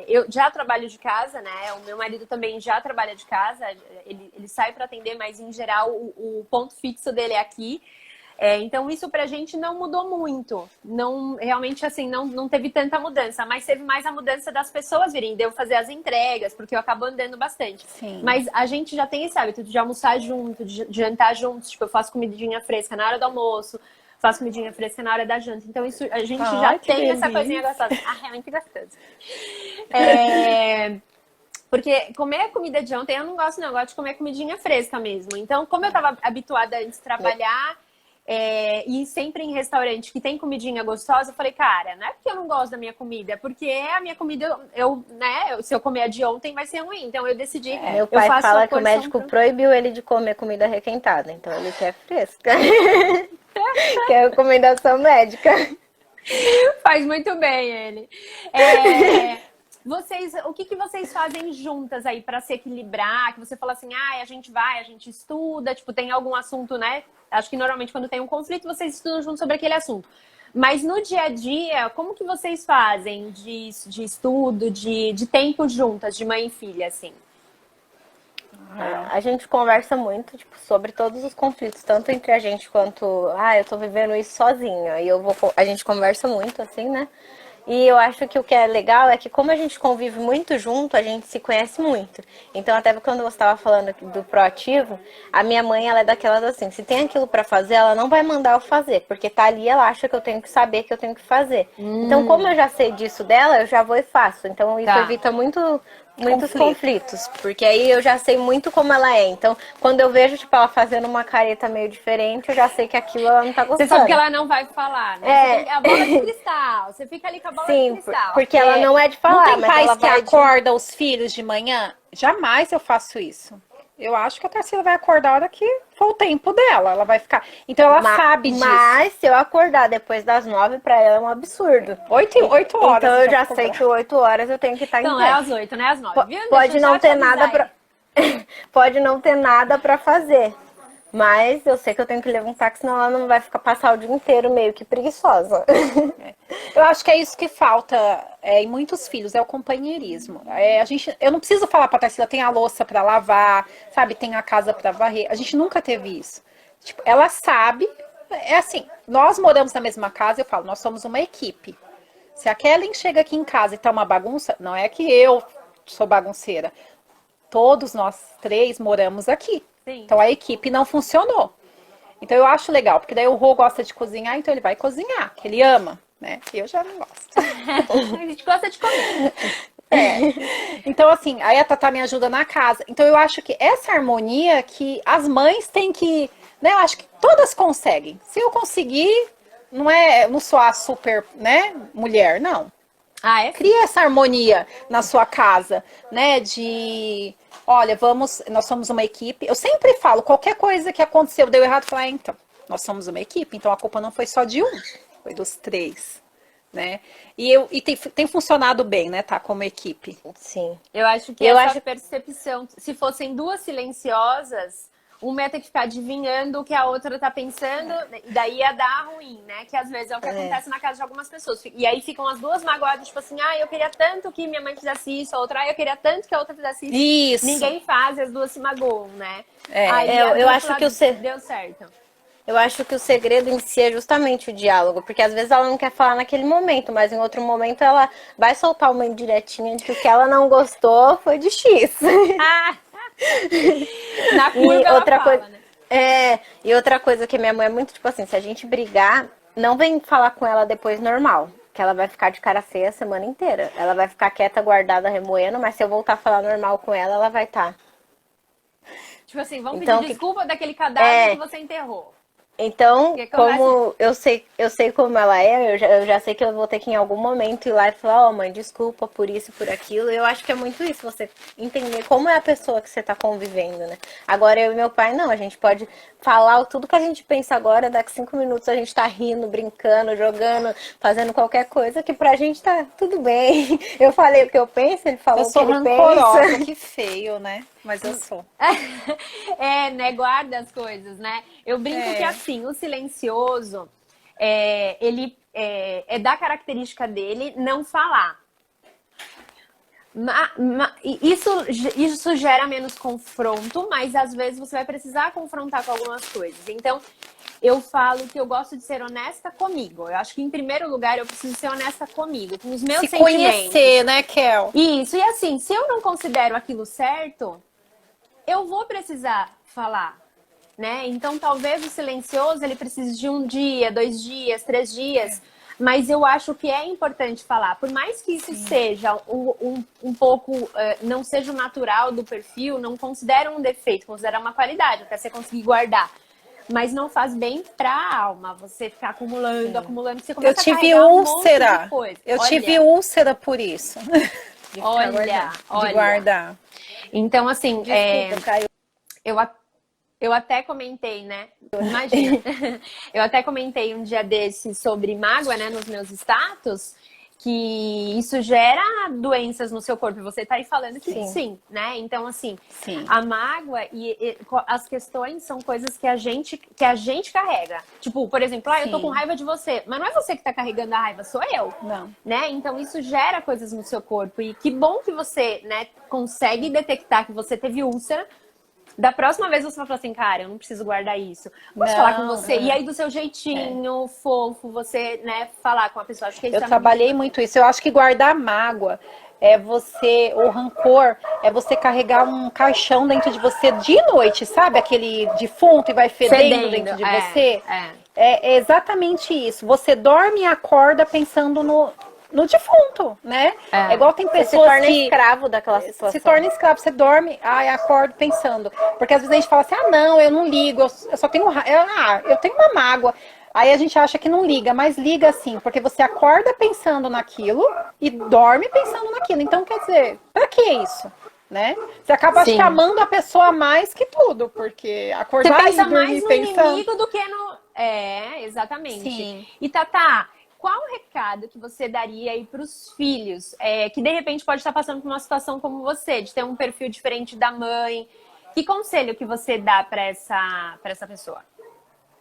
Eu já trabalho de casa, né? O meu marido também já trabalha de casa. Ele sai para atender, mas em geral o ponto fixo dele é aqui. Então isso pra gente não mudou muito. Não, realmente assim, não teve tanta mudança, mas teve mais a mudança das pessoas virem, de eu fazer as entregas, porque eu acabo andando bastante. Sim. Mas a gente já tem esse hábito de almoçar junto, de jantar juntos, tipo, eu faço comidinha fresca na hora do almoço, faço comidinha fresca na hora da janta. Então isso a gente já que tem essa delícia. coisinha gostosa. Ah, é muito gostoso. Porque comer comida de ontem eu não gosto, não. Eu gosto de comer comidinha fresca mesmo. Então, como eu tava habituada antes de trabalhar e sempre em restaurante que tem comidinha gostosa, eu falei, cara, não é porque eu não gosto da minha comida, é porque a minha comida, se eu comer a de ontem vai ser ruim. Então eu decidi. Meu eu pai faço fala a que o porção médico proibiu ele de comer comida requentada, então ele quer fresca. Que é recomendação médica. Faz muito bem ele. O que vocês fazem juntas aí para se equilibrar? Que você fala assim, a gente estuda, tipo, tem algum assunto, né? Acho que normalmente quando tem um conflito, vocês estudam junto sobre aquele assunto. Mas no dia a dia, como que vocês fazem de estudo, de tempo juntas, de mãe e filha, assim? A gente conversa muito, tipo, sobre todos os conflitos, tanto entre a gente quanto, eu tô vivendo isso sozinha. E a gente conversa muito, assim, né? E eu acho que o que é legal é que como a gente convive muito junto, a gente se conhece muito. Então, até quando você estava falando do proativo, a minha mãe, ela é daquelas assim, se tem aquilo pra fazer, ela não vai mandar eu fazer, porque tá ali, ela acha que eu tenho que saber que eu tenho que fazer. Então, como eu já sei disso dela, eu já vou e faço. Então, isso evita muitos conflitos, porque aí eu já sei muito como ela é. Então, quando eu vejo, tipo, ela fazendo uma careta meio diferente, eu já sei que aquilo ela não tá gostando. Você sabe que ela não vai falar, né? A bola de cristal. Você fica ali com a bola de cristal. Porque ela não é de falar, Não tem mas pais ela que vai acorda os filhos de manhã? Jamais eu faço isso. Eu acho que a Tarsila vai acordar a hora que for o tempo dela. Ela vai ficar. Então ela sabe disso. Mas se eu acordar depois das 9, pra ela é um absurdo. 8 horas. Então eu já ficou sei brava. que 8 horas eu tenho que estar em Então, pé. é às 8, né? Às 9. Viu? Pode Deixa eu não já ter te avisar nada pra. Pode não ter nada pra fazer. Mas eu sei que eu tenho que levantar, que senão ela não vai ficar passar o dia inteiro meio que preguiçosa. Eu acho que é isso que falta em muitos filhos, é o companheirismo. Eu não preciso falar pra Tarsila, tem a louça pra lavar, sabe? Tem a casa pra varrer. A gente nunca teve isso. Tipo, ela sabe, é assim, nós moramos na mesma casa, eu falo, nós somos uma equipe. Se a Kellen chega aqui em casa e tá uma bagunça, não é que eu sou bagunceira. Todos nós 3 moramos aqui. Sim. Então a equipe não funcionou. Então eu acho legal, porque daí o Rô gosta de cozinhar, então ele vai cozinhar, que ele ama, né? Eu já não gosto. A gente gosta de comer. Então, assim, aí a Tatá me ajuda na casa. Então eu acho que essa harmonia que as mães têm que, né? Eu acho que todas conseguem. Se eu conseguir, não sou a super, né, mulher, não. Ah, é? Cria essa harmonia na sua casa, né? Olha, nós somos uma equipe. Eu sempre falo, qualquer coisa que aconteceu, deu errado, falar, então, nós somos uma equipe, então a culpa não foi só de um, foi dos 3, né? E tem funcionado bem, né, tá? Como equipe. Sim. Eu acho que essa percepção, se fossem 2 silenciosas, uma ia ter que ficar adivinhando o que a outra tá pensando, e daí ia dar ruim, né? Que às vezes é o que acontece na casa de algumas pessoas. E aí ficam as 2 magoadas, tipo assim, eu queria tanto que minha mãe fizesse isso, a outra, eu queria tanto que a outra fizesse isso. Isso. Ninguém faz e as 2 se magoam, né? Eu acho que deu certo. Eu acho que o segredo em si é justamente o diálogo, porque às vezes ela não quer falar naquele momento, mas em outro momento ela vai soltar uma indiretinha de que o que ela não gostou foi de X. Na curva E ela outra fala, coisa, né? E outra coisa que minha mãe é muito tipo assim, se a gente brigar, não vem falar com ela depois normal, que ela vai ficar de cara feia a semana inteira. Ela vai ficar quieta, guardada, remoendo, mas se eu voltar a falar normal com ela vai estar. Tipo assim, vamos Então, pedir desculpa daquele cadáver que você enterrou. Então, Que como eu sei como ela é, eu já sei que eu vou ter que em algum momento ir lá e falar, mãe, desculpa por isso, por aquilo. Eu acho que é muito isso, você entender como é a pessoa que você tá convivendo, né? Agora eu e meu pai, não, a gente pode falar tudo que a gente pensa agora, daqui 5 minutos a gente tá rindo, brincando, jogando, fazendo qualquer coisa, que pra gente tá tudo bem. Eu falei o que eu penso, ele falou o que ele rancorosa, pensa. que feio, né? Mas eu sou. Né? Guarda as coisas, né? Eu brinco que assim, o silencioso, ele é da característica dele não falar. Isso gera menos confronto, mas às vezes você vai precisar confrontar com algumas coisas. Então, eu falo que eu gosto de ser honesta comigo. Eu acho que, em primeiro lugar, eu preciso ser honesta comigo, com os meus sentimentos. Conhecer, né, Kel? Isso, e assim, se eu não considero aquilo certo, eu vou precisar falar, né? Então, talvez o silencioso, ele precise de 1 dia, 2 dias, 3 dias, mas eu acho que é importante falar. Por mais que isso seja um pouco, não seja o natural do perfil, não considera um defeito, considera uma qualidade, até você conseguir guardar. Mas não faz bem pra alma você ficar acumulando, você começa eu tive a úlcera. Um monte de coisa. Eu tive úlcera por isso. De guardar. Então, assim, Desculpa, Caio. eu até comentei, né? Imagina. Eu até comentei um dia desses sobre mágoa, né? Nos meus status, que isso gera doenças no seu corpo. E você tá aí falando que sim, né? Então, assim, a mágoa e as questões são coisas que a gente carrega. Tipo, por exemplo, eu tô com raiva de você. Mas não é você que tá carregando a raiva, sou eu. Não. Né? Então, isso gera coisas no seu corpo. E que bom que você, né, consegue detectar que você teve úlcera. Da próxima vez você vai falar assim, cara, eu não preciso guardar isso. Posso falar com você? E aí, do seu jeitinho fofo, você, né, falar com a pessoa. Acho que eu trabalhei muito isso. Eu acho que guardar mágoa o rancor, é você carregar um caixão dentro de você de noite, sabe? Aquele defunto e vai fedendo dentro de você. É exatamente isso. Você dorme e acorda pensando no defunto, né? É igual tem pessoas você se torna que escravo daquela situação. Se torna escravo, você dorme, acordo pensando. Porque às vezes a gente fala assim, não, eu não ligo, eu só tenho eu tenho uma mágoa. Aí a gente acha que não liga, mas liga sim, porque você acorda pensando naquilo e dorme pensando naquilo. Então, quer dizer, pra que isso? né? Você acaba, acho Sim. que, amando a pessoa mais que tudo, porque Você acordar pensa e mais dormir no pensando. inimigo do que no. É, exatamente. Sim. E Tatá, qual o recado que você daria aí para os filhos que de repente pode estar passando por uma situação como você, de ter um perfil diferente da mãe? Que conselho que você dá para essa pessoa?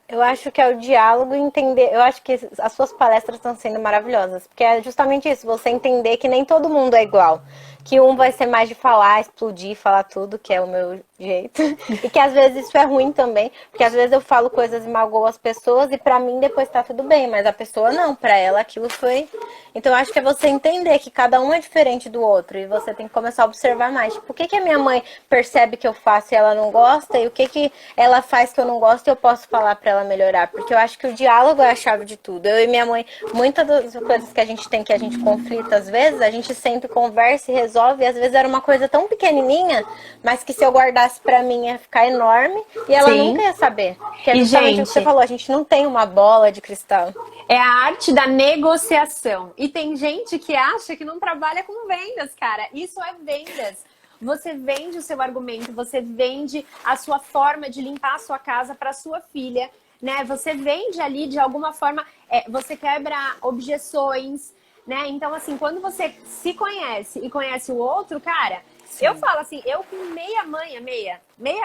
Eu acho que é o diálogo e entender. Eu acho que as suas palestras estão sendo maravilhosas, porque é justamente isso, você entender que nem todo mundo é igual. Que um vai ser mais de falar, explodir, falar tudo, que é o meu jeito. E que às vezes isso é ruim também, porque às vezes eu falo coisas e magoo as pessoas e pra mim depois tá tudo bem, mas a pessoa não, pra ela aquilo foi. Então eu acho que é você entender que cada um é diferente do outro e você tem que começar a observar mais. Tipo, o que que a minha mãe percebe que eu faço e ela não gosta e o que que ela faz que eu não gosto e eu posso falar pra ela melhorar, porque eu acho que o diálogo é a chave de tudo. Eu e minha mãe, muitas das coisas que a gente tem, que a gente conflita às vezes, a gente sempre conversa e resolve, e às vezes era uma coisa tão pequenininha, mas que se eu guardasse pra mim ia ficar enorme e ela Sim. nunca ia saber. Que é E, justamente o que você gente, falou, a gente não tem uma bola de cristal. é a arte da negociação. E tem gente que acha que não trabalha com vendas, cara. Isso é vendas. Você vende o seu argumento, você vende a sua forma de limpar a sua casa para sua filha, né? Você vende ali de alguma forma, você quebra objeções, né? Então, assim, quando você se conhece e conhece o outro, cara, eu falo assim, eu com meia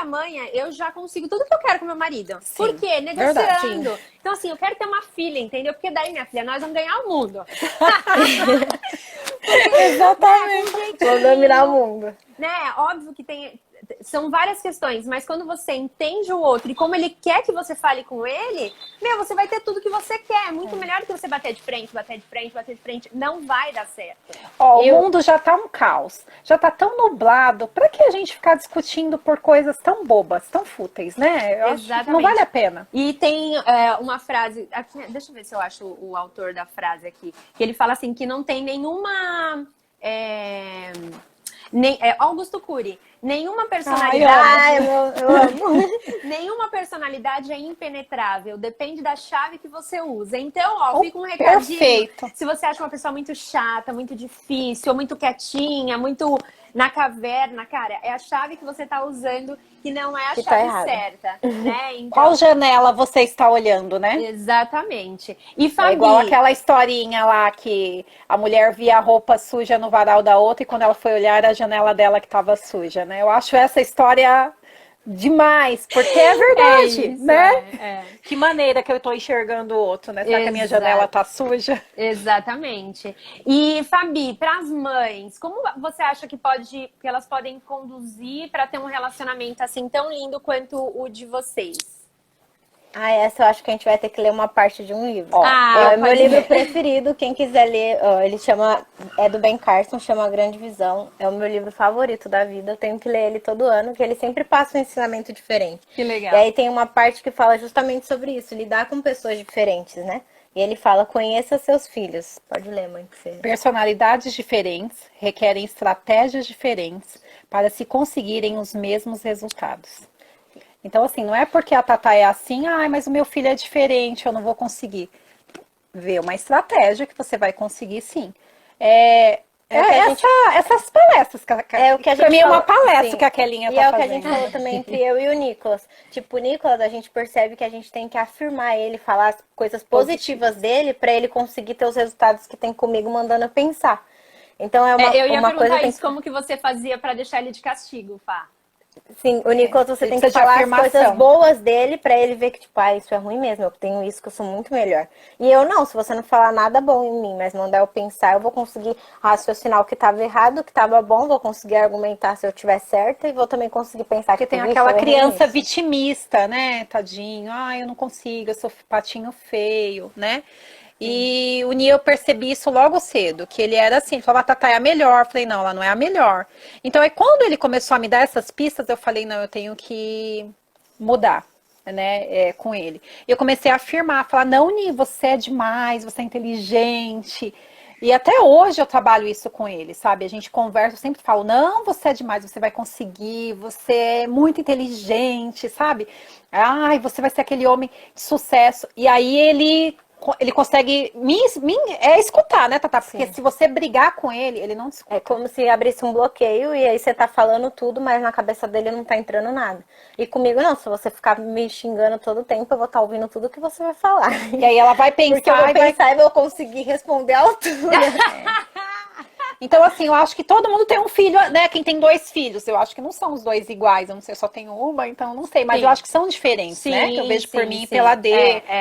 manha, eu já consigo tudo que eu quero com meu marido. Sim, Por quê? verdade. Negociando. Então, assim, eu quero ter uma filha, entendeu? Porque daí, minha filha, nós vamos ganhar o mundo. Exatamente. Vou dominar o mundo. Né? Óbvio que são várias questões, mas quando você entende o outro e como ele quer que você fale com ele, você vai ter tudo que você quer. Muito melhor do que você bater de frente, bater de frente, bater de frente. Não vai dar certo. Ó, o mundo já tá um caos, já tá tão nublado, pra que a gente ficar discutindo por coisas tão bobas, tão fúteis, né? Eu acho que não vale a pena. E tem uma frase, aqui, deixa eu ver se eu acho o autor da frase aqui, que ele fala assim, que não tem nenhuma... Augusto Cury, nenhuma personalidade, eu amo. nenhuma personalidade é impenetrável, depende da chave que você usa. Então, ó, fica um recadinho. Perfeito. Se você acha uma pessoa muito chata, muito difícil, ou muito quietinha, muito na caverna, cara, é a chave que você tá usando que não é a Que tá chave errada. certa, né? Então, Qual janela você está olhando, né? exatamente. E É Fabi, igual aquela historinha lá que a mulher via a roupa suja no varal da outra e quando ela foi olhar era a janela dela que estava suja, né? Eu acho essa história demais, porque é verdade, isso, né? Que maneira que eu estou enxergando o outro, né? Será que a minha Exato. janela tá suja? Exatamente. E Fabi, para as mães, como você acha que elas podem conduzir para ter um relacionamento assim tão lindo quanto o de vocês? Essa eu acho que a gente vai ter que ler uma parte de um livro. Ó, É o meu pode livro ler. preferido, quem quiser ler, ele é do Ben Carson, chama A Grande Visão. É o meu livro favorito da vida, eu tenho que ler ele todo ano, que ele sempre passa um ensinamento diferente. Que legal. E aí tem uma parte que fala justamente sobre isso, lidar com pessoas diferentes, né? E ele fala, conheça seus filhos. Pode ler, mãe, que você... Personalidades diferentes requerem estratégias diferentes para se conseguirem os mesmos resultados. Então, assim, não é porque a Tatá é assim, mas o meu filho é diferente, eu não vou conseguir. Vê uma estratégia que você vai conseguir, sim. Essas palestras. É o que a gente pra mim é uma falou, palestra sim. que a Kelinha E tá é o que a fazendo. gente falou também entre eu e o Nicolas. Tipo, o Nicolas, a gente percebe que a gente tem que afirmar ele, falar as coisas positivas dele pra ele conseguir ter os resultados que tem comigo mandando eu pensar. Então é Eu ia uma perguntar coisa isso, como que você fazia para deixar ele de castigo, Fá? Sim, o Nicolas, você Ele tem que precisa de falar as afirmação. coisas boas dele pra ele ver que, tipo, isso é ruim mesmo, eu tenho isso que eu sou muito melhor. E eu não, se você não falar nada bom em mim, mas mandar eu pensar, eu vou conseguir raciocinar o que estava errado, o que estava bom, vou conseguir argumentar se eu tiver certo e vou também conseguir pensar Porque que tem tudo aquela isso eu errei criança nisso. vitimista, né, tadinho? Eu não consigo, eu sou patinho feio, né? E o Nil, eu percebi isso logo cedo, que ele era assim, ele falava, Tatá é a melhor. Eu falei, não, ela não é a melhor. Então, aí quando ele começou a me dar essas pistas, eu falei, não, eu tenho que mudar, né, com ele. E eu comecei a afirmar, falar, não, Nil, você é demais, você é inteligente. E até hoje eu trabalho isso com ele, sabe? A gente conversa, eu sempre falo, não, você é demais, você vai conseguir, você é muito inteligente, sabe? Você vai ser aquele homem de sucesso. E aí ele ele consegue escutar, né, Tatá? Porque se você brigar com ele não escuta. É como se abrisse um bloqueio e aí você tá falando tudo, mas na cabeça dele não tá entrando nada. E comigo não, se você ficar me xingando todo tempo, eu vou estar ouvindo tudo que você vai falar. E aí ela vai pensar Porque eu vou pensar e vou conseguir responder à altura. Então, assim, eu acho que todo mundo tem um filho, né? Quem tem 2 filhos, eu acho que não são os 2 iguais. Eu não sei, eu só tenho uma, então não sei. Mas eu acho que são diferentes, né? Que eu vejo por mim e pela D,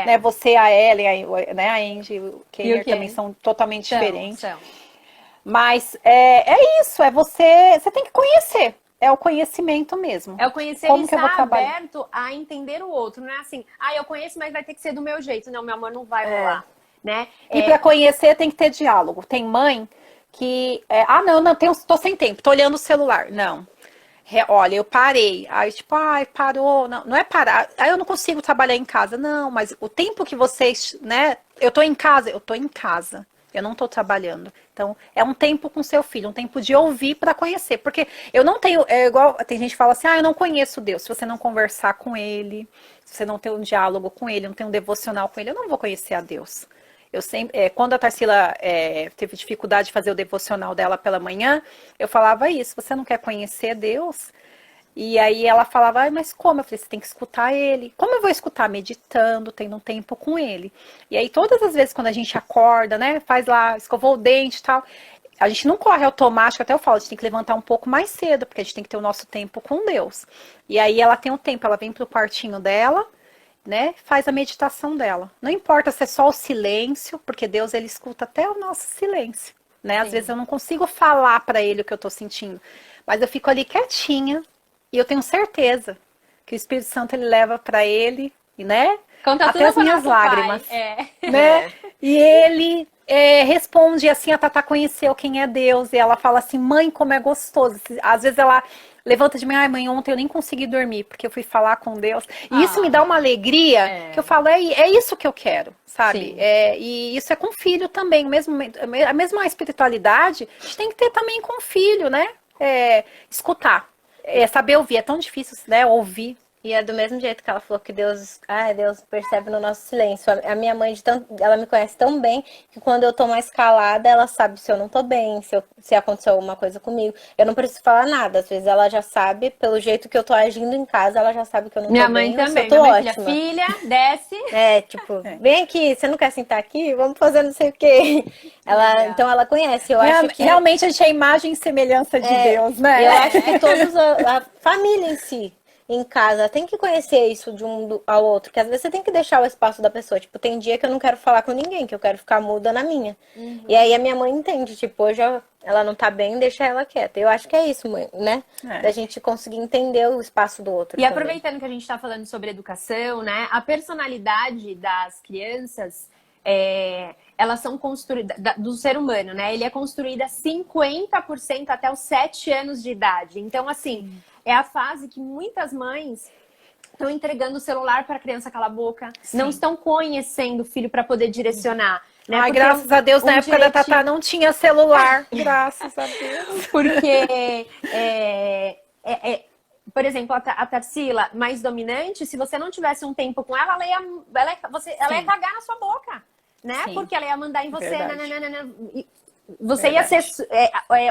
né? Você, a Ellen, né? A Angie, o Kenner também são totalmente diferentes. São. Mas é isso, você tem que conhecer. É o conhecimento mesmo. É o conhecer e estar aberto a entender o outro. Não é assim, eu conheço, mas vai ter que ser do meu jeito. Não, meu amor, não vai rolar. Né? E para conhecer tem que ter diálogo. Tem mãe que, não, tô sem tempo, tô olhando o celular. Não. Olha, eu parei. Aí, tipo, parou. Não é parar. Aí eu não consigo trabalhar em casa. Não, mas o tempo que vocês, né? Eu tô em casa. Eu não tô trabalhando. Então, é um tempo com seu filho, um tempo de ouvir para conhecer. Porque eu não tenho, igual, tem gente que fala assim, eu não conheço Deus. Se você não conversar com ele, se você não ter um diálogo com ele, não ter um devocional com ele, eu não vou conhecer a Deus. Eu sempre, quando a Tarsila teve dificuldade de fazer o devocional dela pela manhã, eu falava isso, você não quer conhecer Deus? E aí ela falava, mas como? Eu falei, você tem que escutar ele. Como eu vou escutar? Meditando, tendo um tempo com ele. E aí todas as vezes quando a gente acorda, né, faz lá, escovou o dente e tal, a gente não corre automático, até eu falo, a gente tem que levantar um pouco mais cedo, porque a gente tem que ter o nosso tempo com Deus. E aí ela tem um tempo, ela vem pro quartinho dela, né, faz a meditação dela. Não importa se é só o silêncio, porque Deus, ele escuta até o nosso silêncio, né? Às vezes eu não consigo falar para ele o que eu tô sentindo, mas eu fico ali quietinha e eu tenho certeza que o Espírito Santo, ele leva para ele, né? Conta até as minhas lágrimas, né? E ele responde assim, a Tatá conheceu quem é Deus, e ela fala assim, mãe, como é gostoso. Às vezes ela levanta de manhã, mãe, ontem eu nem consegui dormir, porque eu fui falar com Deus. E isso me dá uma alegria, que eu falo, é isso que eu quero, sabe? E isso é com filho também, a mesma espiritualidade, a gente tem que ter também com filho, né? Escutar, saber ouvir, é tão difícil, né, ouvir. E é do mesmo jeito que ela falou que Deus percebe no nosso silêncio. A minha mãe, ela me conhece tão bem que quando eu tô mais calada, ela sabe se eu não tô bem, se aconteceu alguma coisa comigo. Eu não preciso falar nada. Às vezes ela já sabe, pelo jeito que eu tô agindo em casa, ela já sabe que eu não tô bem. Minha mãe também. Eu tô minha ótima. Filha, desce. Vem aqui, você não quer sentar aqui? Vamos fazer não sei o quê. Então ela conhece. Eu acho que realmente a gente é imagem e semelhança de Deus, né? Eu acho que todos a família em si, em casa, tem que conhecer isso de um ao outro, que às vezes você tem que deixar o espaço da pessoa, tipo, tem dia que eu não quero falar com ninguém, que eu quero ficar muda na minha. E aí a minha mãe entende, tipo, hoje ela não tá bem, deixa ela quieta. Eu acho que é isso, mãe, né? Da gente conseguir entender o espaço do outro. E também, aproveitando que a gente tá falando sobre educação, né, a personalidade das crianças, elas são construídas, do ser humano, né, ele é construída 50% até os 7 anos de idade. Então, assim, é a fase que muitas mães estão entregando o celular para a criança calar a boca, não estão conhecendo o filho para poder direcionar. Né? Ai, graças a Deus, na época da Tatá não tinha celular. Graças a Deus. Porque, por exemplo, a Tarsila, mais dominante, se você não tivesse um tempo com ela, ela ia cagar na sua boca, né? Sim. Porque ela ia mandar em você, você ia ser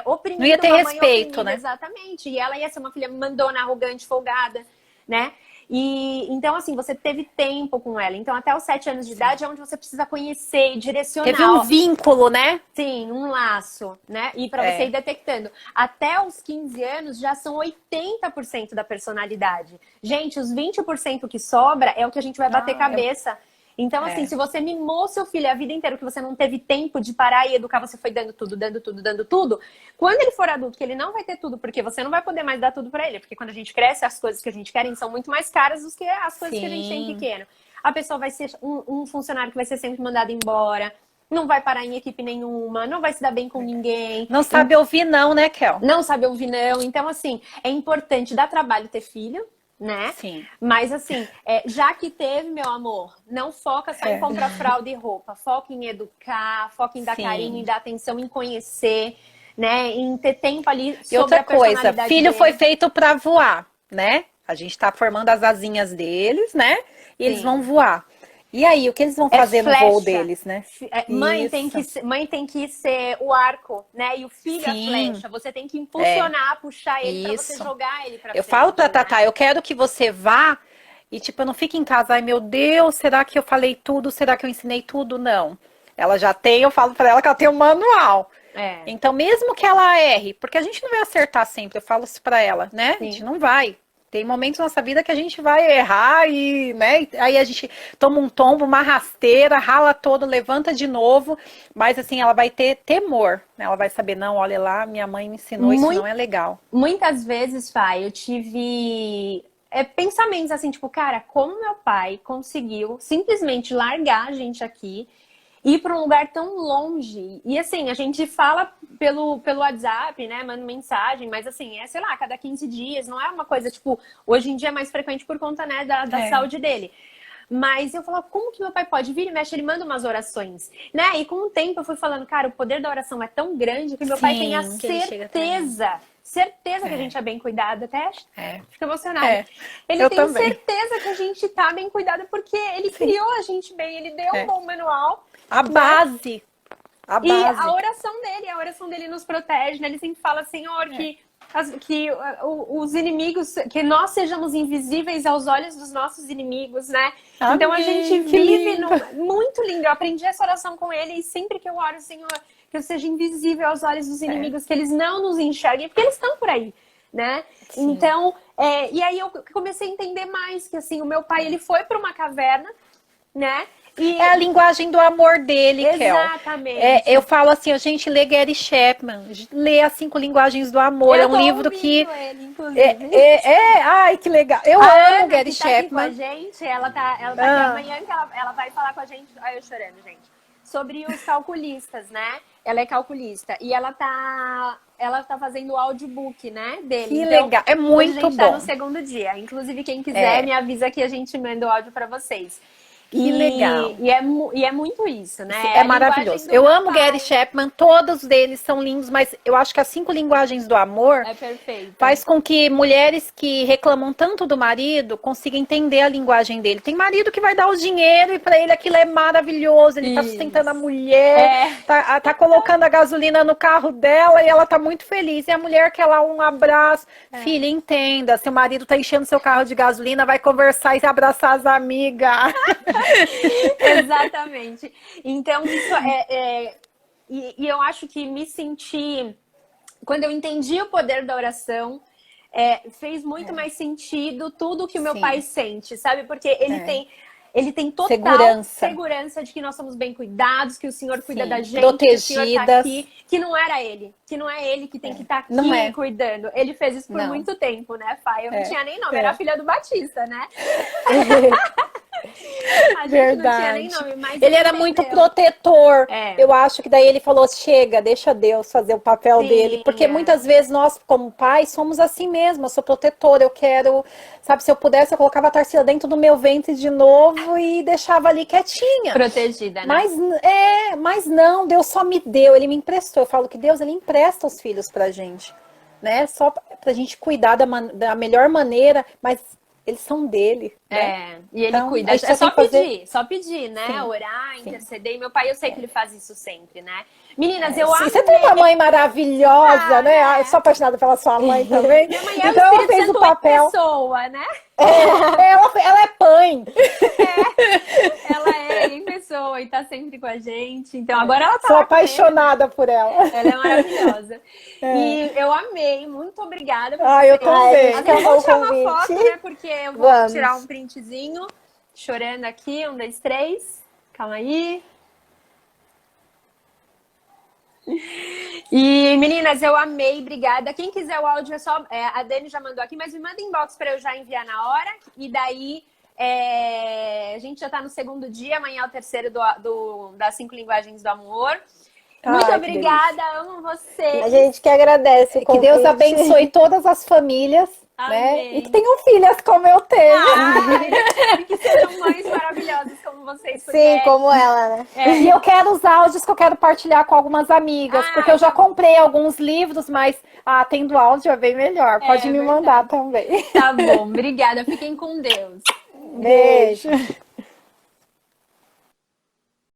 oprimida. Não ia ter respeito, né? Exatamente. E ela ia ser uma filha mandona, arrogante, folgada, né? E então, assim, você teve tempo com ela. Então, até os 7 anos de idade é onde você precisa conhecer e direcionar. Teve um vínculo, né? Sim, um laço, né? E para você ir detectando. Até os 15 anos já são 80% da personalidade. Gente, os 20% que sobra é o que a gente vai bater cabeça. Então, assim, se você mimou seu filho a vida inteira, que você não teve tempo de parar e educar, você foi dando tudo, dando tudo, dando tudo. Quando ele for adulto, que ele não vai ter tudo, porque você não vai poder mais dar tudo pra ele. Porque quando a gente cresce, as coisas que a gente quer são muito mais caras do que as coisas que a gente tem pequeno. A pessoa vai ser um funcionário que vai ser sempre mandado embora, não vai parar em equipe nenhuma, não vai se dar bem com ninguém. Não sabe ouvir não, né, Kel? Não sabe ouvir não. Então, assim, é importante dar trabalho ter filho, né? Sim. Mas assim, já que teve, meu amor, não foca só em comprar fralda e roupa. Foca em educar, foca em dar carinho, em dar atenção, em conhecer, né? Em ter tempo ali sobre e outra a personalidade coisa, filho dele. foi feito para voar, né? A gente tá formando as asinhas deles, né? E eles vão voar. E aí, o que eles vão fazer no voo flecha. deles, né? Mãe Isso. mãe tem que ser o arco, né? E o filho a Sim. flecha. Você tem que impulsionar, puxar ele pra você Isso. jogar ele pra Eu frente. falo pra né? Tatá, eu quero que você vá e, tipo, eu não fique em casa, ai meu Deus, será que eu falei tudo? Será que eu ensinei tudo? Não. Ela já tem, eu falo pra ela que ela tem um manual. É. Então, mesmo que ela erre, porque a gente não vai acertar sempre, eu falo isso pra ela, né? Sim. A gente não vai. Tem momentos na nossa vida que a gente vai errar e, né? Aí a gente toma um tombo, uma rasteira, rala todo, levanta de novo. Mas assim, ela vai ter temor, né? Ela vai saber, não, olha lá, minha mãe me ensinou, isso não é legal. Muitas vezes, Fai, eu tive pensamentos assim, tipo, cara, como meu pai conseguiu simplesmente largar a gente aqui ir para um lugar tão longe. E assim, a gente fala pelo WhatsApp, né? Manda mensagem, mas assim, sei lá, cada 15 dias, não é uma coisa, tipo, hoje em dia é mais frequente por conta, né, da saúde dele. Mas eu falava, como que meu pai pode vir e mexe? Ele manda umas orações, né? E com o tempo eu fui falando, cara, o poder da oração é tão grande que meu pai tem a certeza que a gente é bem cuidado. Até fica emocionada. Ele tem certeza que a gente tá bem cuidado porque ele criou a gente bem, ele deu um bom manual. A base. A base. E a oração dele nos protege, né? Ele sempre fala, Senhor, que os inimigos, que nós sejamos invisíveis aos olhos dos nossos inimigos, né? Amém, então a gente vive muito lindo. Eu aprendi essa oração com ele e sempre que eu oro, Senhor, que eu seja invisível aos olhos dos inimigos, que eles não nos enxerguem, porque eles estão por aí, né? Sim. Então, e aí eu comecei a entender mais que assim, o meu pai, ele foi para uma caverna, né? E é a linguagem do amor dele, Kel. Exatamente. Eu falo assim, a gente lê Gary Chapman, lê as 5 linguagens do amor. É um livro que... ele, inclusive. Ai, que legal. Eu amo Gary Chapman. Chapman. Aqui com a gente, ela tá aqui amanhã, que ela vai falar com a gente. Ai, eu chorando, gente. Sobre os calculistas, né? Ela é calculista. E ela tá fazendo o audiobook, né, dele. Que legal, é muito bom. A gente tá no segundo dia. Inclusive, quem quiser, me avisa que a gente manda o áudio pra vocês. Que legal. E é muito isso, né? É maravilhoso. Eu amo Gary Chapman, todos deles são lindos, mas eu acho que as 5 linguagens do amor faz com que mulheres que reclamam tanto do marido consigam entender a linguagem dele. Tem marido que vai dar o dinheiro e pra ele aquilo é maravilhoso, ele tá sustentando a mulher, tá colocando a gasolina no carro dela e ela tá muito feliz. E a mulher quer lá um abraço. Filha, entenda, seu marido tá enchendo seu carro de gasolina, vai conversar e abraçar as amigas. Exatamente. Então, isso e eu acho que me senti... Quando eu entendi o poder da oração, fez muito mais sentido tudo que o meu pai sente, sabe? Porque ele tem total segurança de que nós somos bem cuidados, que o Senhor cuida da gente, protegidas. que o Senhor tá aqui, que não era ele, que não é ele que tem que estar aqui cuidando. Ele fez isso por muito tempo, né, pai? Eu não tinha nem nome, era a filha do Batista, né? A gente não tinha nem nome, mas ele era muito protetor. Eu acho que daí ele falou, chega, deixa Deus fazer o papel dele. Porque muitas vezes nós, como pais, somos assim mesmo. Eu sou protetora, eu quero... Sabe, se eu pudesse, eu colocava a Tarsila dentro do meu ventre de novo e deixava ali quietinha. Protegida, né? Mas não, Deus só me deu, ele me emprestou. Eu falo que Deus, ele empresta os filhos pra gente, né? Só pra gente cuidar da melhor maneira, mas eles são dele. Né? E ele cuida. É só pedir, né? Sim, orar, interceder. E meu pai, eu sei que ele faz isso sempre, né? Meninas, eu amo. Você tem uma mãe maravilhosa, né? Eu sou apaixonada pela sua mãe também. Minha mãe então ela fez o papel. Pessoa, né? Ela é mãe. Ela é em pessoa e tá sempre com a gente. Então agora ela tá. Sou apaixonada por ela. Ela é maravilhosa. E eu amei. Muito obrigada. Eu também. Eu vou tirar uma foto, né? Porque eu vou tirar um printzinho. Chorando aqui. 1, 2, 3. Calma aí. E meninas, eu amei, obrigada. Quem quiser o áudio é só. A Dani já mandou aqui, mas me manda inbox para eu já enviar na hora. E daí a gente já tá no segundo dia, amanhã é o terceiro das 5 linguagens do amor. Muito obrigada, amo vocês. A gente que agradece o convite. Que Deus abençoe todas as famílias. Né? E que tenham filhas como eu tenho. E que sejam mães maravilhosas como vocês. Sim, como ela, né? E eu quero os áudios que eu quero partilhar com algumas amigas. Porque eu já comprei alguns livros, mas tendo áudio é bem melhor. Pode me mandar também. Tá bom, obrigada. Fiquem com Deus. Beijo.